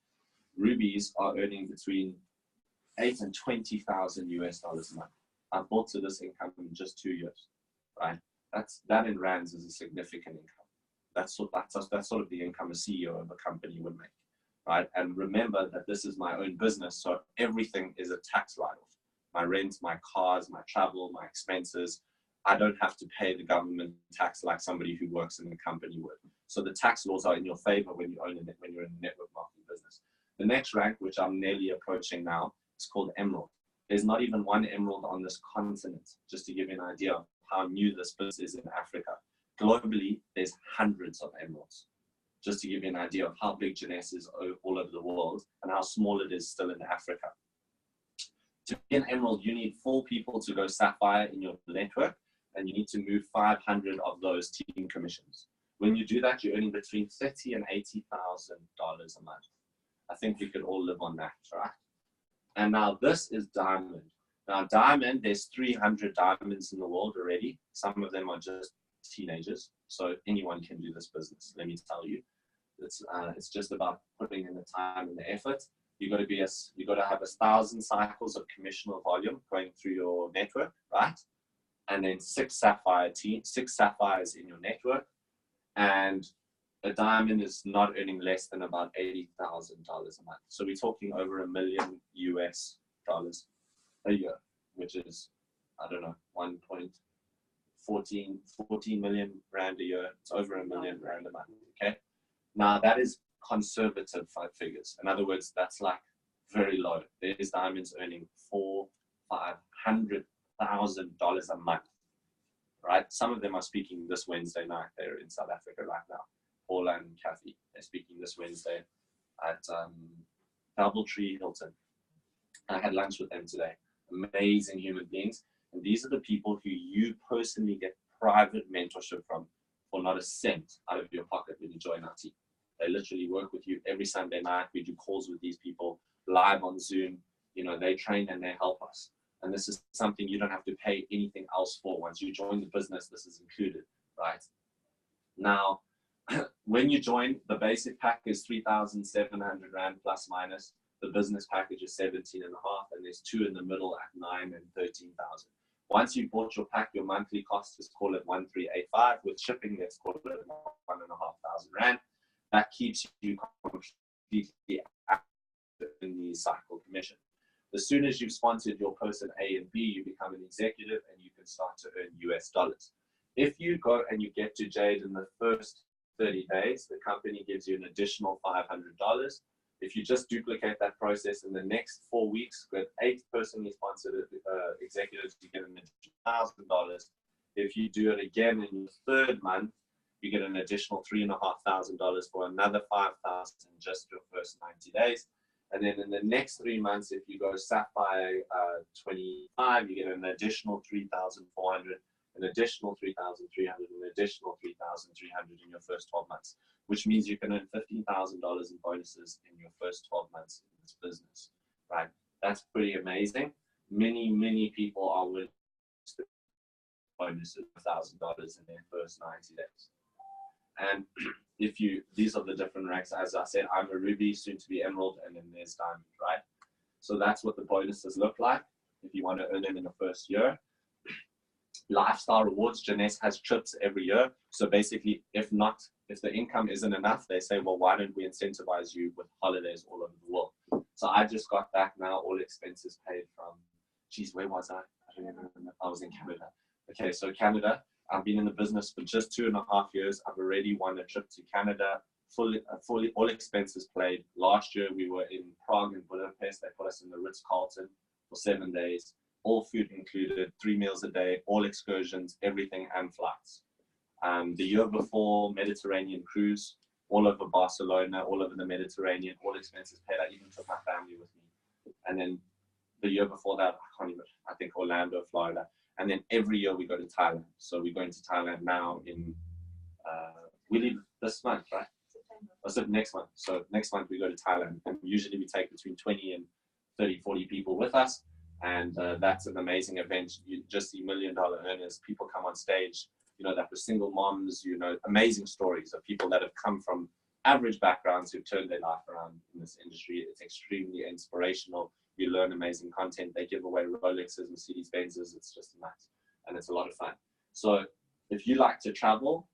rubies are earning between 8 and 20,000 US dollars a month. I've built to this income in just 2 years, right? That in rands is a significant income. That's sort of the income a CEO of a company would make, right? And remember that this is my own business, so everything is a tax write-off. My rent, my cars, my travel, my expenses. I don't have to pay the government tax like somebody who works in a company would. So the tax laws are in your favor when you're in a network marketing business. The next rank, which I'm nearly approaching now, is called Emerald. There's not even one emerald on this continent, just to give you an idea of how new this business is in Africa. Globally, there's hundreds of emeralds, just to give you an idea of how big Jeunesse is all over the world and how small it is still in Africa. To be an emerald, you need 4 people to go sapphire in your network, and you need to move 500 of those team commissions. When you do that, you're earning between $30,000 and $80,000 a month. I think we could all live on that, right? And now this is diamond. Now diamond, there's 300 diamonds in the world already. Some of them are just teenagers, so anyone can do this business. Let me tell you, it's just about putting in the time and the effort. You got to have 1,000 cycles of commissional volume going through your network, right? And then 6 sapphires in your network, and a diamond is not earning less than about $80,000 a month. So we're talking over $1 million US dollars a year, which is, I don't know, 14 million rand a year. It's over $1 million rand a month. Okay. Now that is conservative figures. In other words, that's like very low. There's diamonds earning $400,000-$500,000 a month. Right? Some of them are speaking this Wednesday night. They're in South Africa right now. Paula and Kathy, they're speaking this Wednesday at Doubletree Hilton. I had lunch with them today. Amazing human beings. And these are the people who you personally get private mentorship from for not a cent out of your pocket when you join our team. They literally work with you every Sunday night. We do calls with these people live on Zoom. You know, they train and they help us. And this is something you don't have to pay anything else for. Once you join the business, this is included, right? Now, when you join, the basic pack is 3,700 Rand plus minus. The business package is 17.5, and there's 2 in the middle at 9 and 13,000. Once you bought your pack, your monthly cost is call it 1,385. With shipping, let's call it 1,500 Rand. That keeps you completely active in the cycle commission. As soon as you've sponsored your person A and B, you become an executive and you can start to earn US dollars. If you go and you get to Jade in the first 30 days, the company gives you an additional $500. If you just duplicate that process in the next 4 weeks with 8 personally sponsored executives, you get an additional $1,000. If you do it again in your 3rd month, you get an additional $3,500 for another $5,000 in just your first 90 days. And then in the next 3 months, if you go Sapphire 25, you get an additional $3,400, an additional $3,300, an additional $3,300 in your first 12 months, which means you can earn $15,000 in bonuses in your first 12 months in this business, right? That's pretty amazing. Many people are willing to bonuses of $1,000 in their first 90 days. And if you, these are the different ranks. As I said, I'm a Ruby, soon to be Emerald, and then there's Diamond, right? So that's what the bonuses look like if you want to earn them in the first year. Lifestyle rewards, Jeunesse has trips every year. So basically, if the income isn't enough, they say, well, why don't we incentivize you with holidays all over the world? So I just got back now, all expenses paid from, geez, where was I? I don't even remember. I was in Canada. Okay, so Canada, I've been in the business for just 2.5 years. I've already won a trip to Canada, fully all expenses paid. Last year, we were in Prague and Budapest. They put us in the Ritz-Carlton for 7 days. All food included, 3 meals a day, all excursions, everything, and flights. The year before, Mediterranean cruise, all over Barcelona, all over the Mediterranean, all expenses paid. I even took my family with me. And then the year before that, I think Orlando, Florida. And then every year we go to Thailand. So we're going to Thailand now in, we leave this month, right? Or so next month. So next month we go to Thailand. And usually we take between 20 and 30, 40 people with us. And that's an amazing event. You just see $1 million earners. People come on stage, you know, that were single moms, you know, amazing stories of people that have come from average backgrounds who've turned their life around in this industry. It's extremely inspirational. You learn amazing content. They give away Rolexes, Mercedes Benzes. It's just nuts. And it's a lot of fun. So if you like to travel,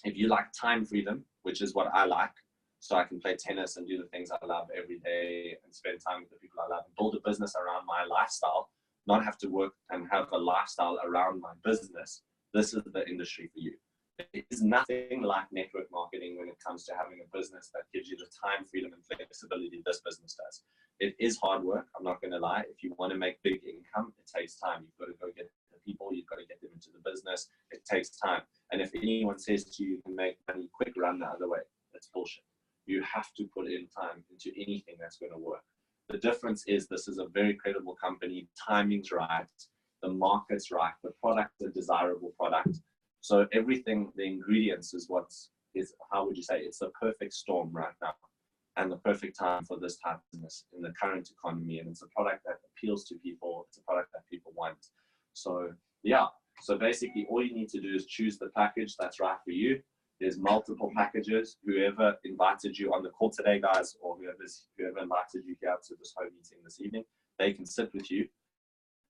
if you like time freedom, which is what I like, so I can play tennis and do the things I love every day and spend time with the people I love and build a business around my lifestyle, not have to work and have a lifestyle around my business, this is the industry for you. There is nothing like network marketing when it comes to having a business that gives you the time freedom and flexibility this business does. It is hard work, I'm not going to lie. If you want to make big income, it takes time. You've got to go get the people, you've got to get them into the business. It takes time. And if anyone says to you, you can make money quick, run the other way, that's bullshit. You have to put in time into anything that's going to work. The difference is this is a very credible company, timing's right, the market's right, the product's a desirable product. So everything, the ingredients is how would you say, it's a perfect storm right now and the perfect time for this type of business in the current economy. And it's a product that appeals to people. It's a product that people want. So yeah, so basically all you need to do is choose the package that's right for you. There's multiple packages. Whoever invited you on the call today, guys, or whoever invited you here to this home meeting this evening, they can sit with you.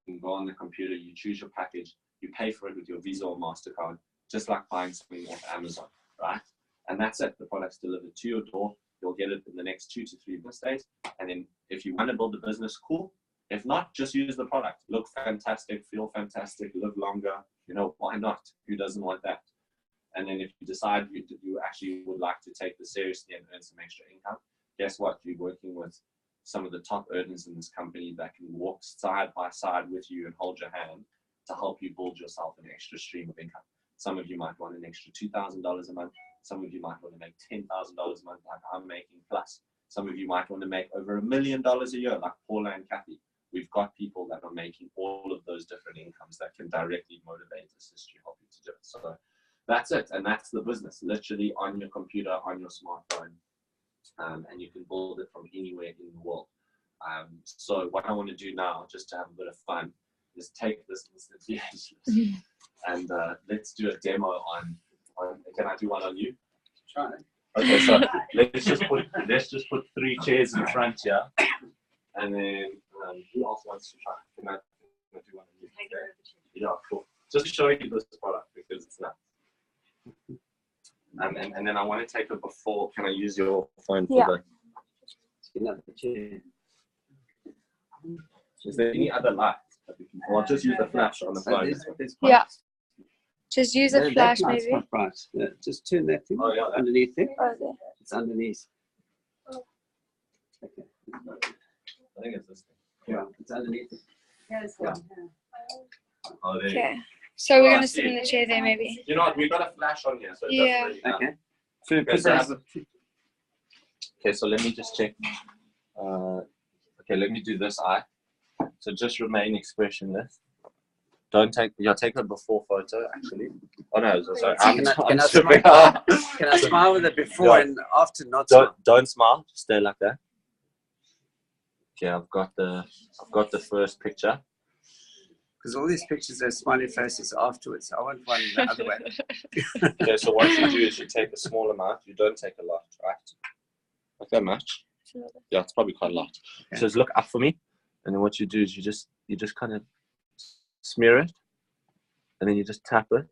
You can go on the computer, you choose your package, you pay for it with your Visa or MasterCard, just like buying something off Amazon, right? And that's it. The product's delivered to your door. You'll get it in the next 2 to 3 business days. And then if you want to build a business, cool. If not, just use the product. Look fantastic, feel fantastic, live longer. You know, why not? Who doesn't want that? And then if you decide you actually would like to take this seriously and earn some extra income, guess what? You're working with some of the top earners in this company that can walk side by side with you and hold your hand to help you build yourself an extra stream of income. Some of you might want an extra $2,000 a month. Some of you might want to make $10,000 a month like I'm making plus. Some of you might want to make over $1 million a year like Paula and Kathy. We've got people that are making all of those different incomes that can directly motivate, assist you, help you to do it. So that's it, and that's the business, literally on your computer, on your smartphone, and you can build it from anywhere in the world. So what I want to do now, just to have a bit of fun, is take this instantly ageless, and let's do a demo on. Can I do one on you? Try. Okay, so let's just put 3 chairs in front here, and then who else wants to try? Can I do one on you? Yeah, cool. Just to show you this product because it's nuts. And then I want to take a before. Can I use your phone for the chair? Is there any other light? Or I'll just use the flash on the phone. Yeah. Just use a flash, that light's maybe. not bright. Yeah, just turn that thing underneath there. Oh, there. It's underneath. Okay. I think it's this thing. Yeah, it's underneath. Here's Yeah. one here. Oh, there you go. Okay. So we're Oh, I gonna see. sit in the chair there, maybe. You know what? We've got a flash on here, so it Yeah. doesn't really count. Okay. So, Okay, so, okay, so let me just check. Okay, let me do this eye. So just remain expressionless. Don't take. Yeah, take a before photo actually. Oh no, sorry. Can I smile with it before and after? Not smile. Don't smile. Just stay like that. Okay, I've got the first picture. Because all these pictures are smiley faces afterwards. I want one the other way. Okay, so what you do is you take a small amount. You don't take a lot, right? Like that much. Yeah, it's probably quite a lot. Okay. So just look up for me, and then what you do is you just kind of smear it, and then you just tap it.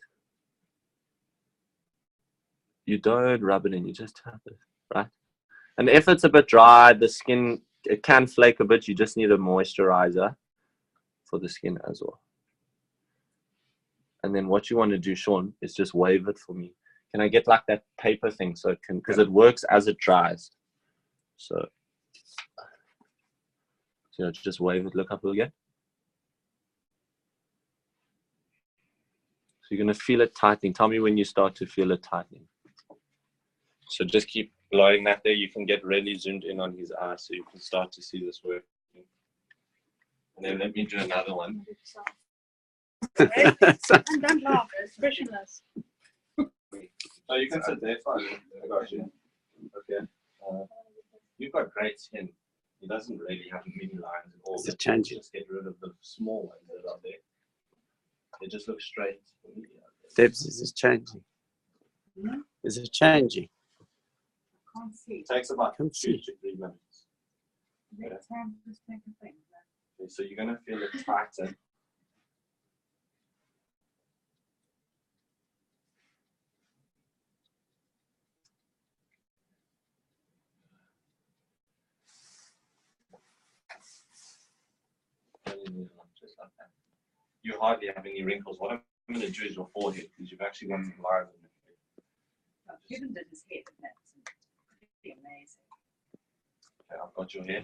You don't rub it in. You just tap it, right? And if it's a bit dry, the skin it can flake a bit. You just need a moisturizer for the skin as well. And then what you want to do, Sean, is just wave it for me. Can I get like that paper thing so it can, because it works as it dries. So just wave it, look up again. So you're going to feel it tightening. Tell me when you start to feel it tightening. So just keep blowing that there. You can get really zoomed in on his eye so you can start to see this working. And then let me do another one. And don't laugh, expressionless. Oh, you can sit there. Fine. I got you. Okay. You've got great skin. He doesn't really have many lines at all. Is it changing? Just get rid of the small ones that are there. They just look straight. Debs, is it changing? Hmm? Is it changing? I can't see. It takes about 2 see. to 3 minutes. Next time, just take a thing. Okay, so you're going to feel it tighten. Just like that. You hardly have any wrinkles. What I'm going to do is your forehead, because you've actually got some lines in it. Given did his head, and that's pretty amazing. Okay, I've got your hair.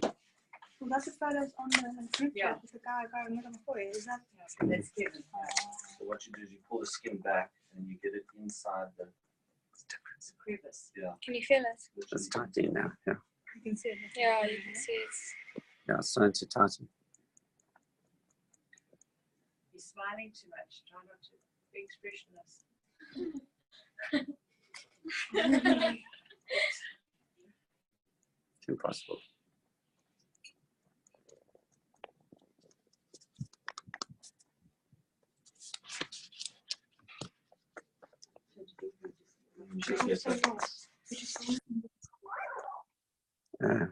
Well, that's the photos on the group Yeah. chat with the guy going on before. Is that? That's given. So what you do is you pull the skin back and you get it inside the crevice. Yeah. Can you feel it? It's tightening now. Yeah. You can see it. Yeah, you can see it. Yeah, it's starting to tighten. He's smiling too much. Try not to be expressionless. It's impossible.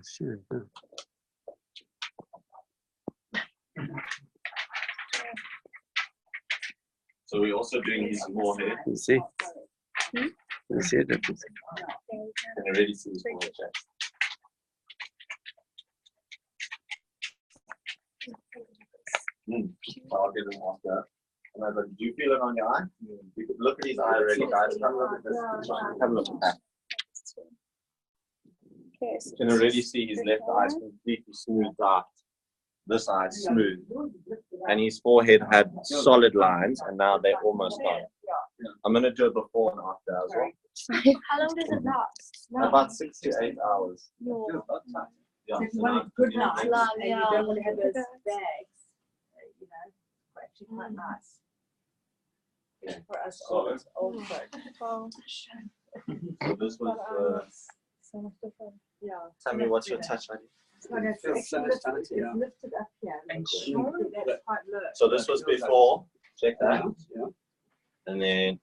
Sure. Yeah. So we're also doing his forehead. You see? You see the difference? Can you already see his forehead? I'll get him off that. Do you feel it on your eye? You could look at his eye already, guys. Come look at this. Have a look at that. You can already see his left eye is completely smoothed out. This eye is smooth. And his forehead had solid lines, and now they're almost gone. I'm going to do it before and after as well. How long does it last? About 6 to 8 hours. Yeah, If so you want now- a good night, and you yeah. don't want to have those bags, you know, actually quite nice. Okay. For us So- old folk. Wow. So this was So much different. Yeah. tell me what's your touch ID? So it's Feels so actually lifted, tight, yeah. it's lifted up here. And That's quite low. So this was before, check that, Yeah. and then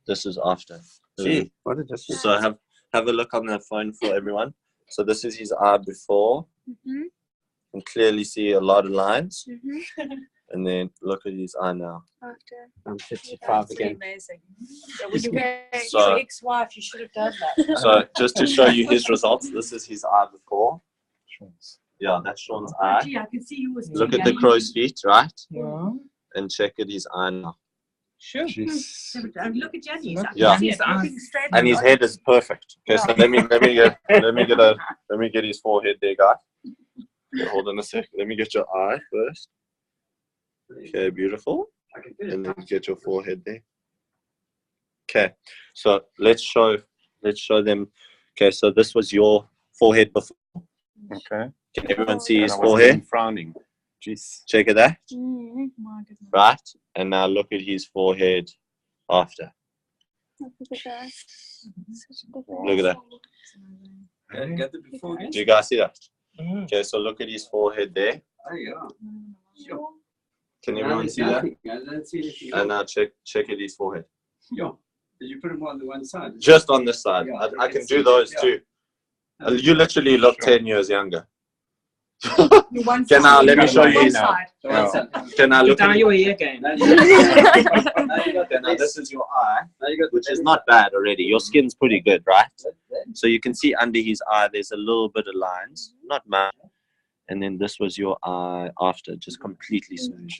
this is after. See, what a difference. So have a look on the phone for everyone. So this is his eye before. Mhm. You can clearly see a lot of lines, Mhm. and then look at his eye now. After. I'm 55 That's again. amazing. So when you get So- your ex-wife, you should have done that. So just to show you his results, this is his eye before. Yeah, that's Sean's Oh, eye. gee, I can see yours. Look too, at the Yanni. crow's feet, right? Yeah. And check at his eye now. Sure. Look at Yanni. Yeah. And his head is perfect. Okay, so let me get his forehead there, guy. Okay, hold on a sec. Let me get your eye first. Okay, beautiful. And then get your forehead there. Okay, so let's show them. Okay, so this was your forehead before. Okay. Can everyone see his forehead? Frowning. Jeez. Check it out. My goodness. Right, and now look at his forehead after. Look at that. Look at that. Okay, get the before again. Do you guys see that? Okay, so look at his forehead there. There you are. Sure. Can everyone see that? I don't see anything. And now check at his forehead. Yeah. Did you put him on the one side? Just on this side. Yeah, I can do those too. You literally look 10 years younger. Okay, now let me show you now. Okay, now look at your ear again. Okay, now this is your eye, which is not bad already. Your skin's pretty good, right? So you can see under his eye, there's a little bit of lines, not much. And then this was your eye after, just completely smooth.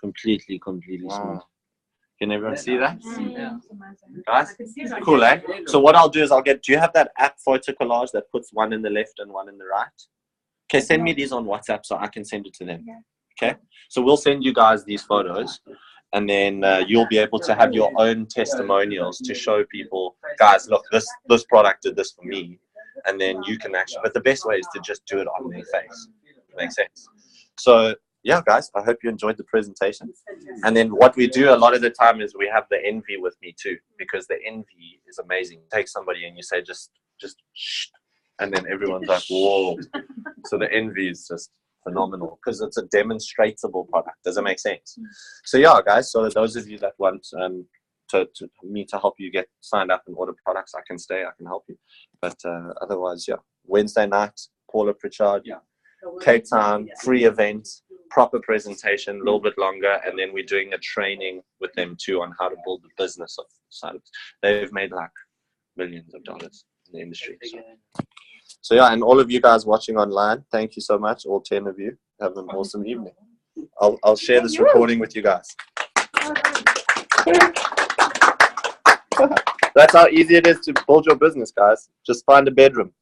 Completely smooth. Can everyone see that? Yeah. Guys? Cool, eh? So what I'll do is do you have that app photo collage that puts one in the left and one in the right? Okay, send me these on WhatsApp so I can send it to them. Okay? So we'll send you guys these photos and then you'll be able to have your own testimonials to show people, guys, look, this product did this for me. And then you can actually, but the best way is to just do it on their face. Makes sense. So yeah, guys, I hope you enjoyed the presentation. And then what we do a lot of the time is we have the envy with me too, because the envy is amazing. Take somebody and you say, just shh. And then everyone's like, whoa. So the envy is just phenomenal because it's a demonstratable product. Does it make sense? So yeah, guys, so those of you that want me to help you get signed up and order products, I can help you. But otherwise, yeah, Wednesday night, Paula Pritchard, Cape Town, free event, proper presentation, a little bit longer, and then we're doing a training with them too on how to build the business of silence. They've made like millions of dollars in the industry. So yeah, and all of you guys watching online, thank you so much, all 10 of you. Have an awesome evening. I'll share this recording with you guys. That's how easy it is to build your business, guys. Just find a bedroom.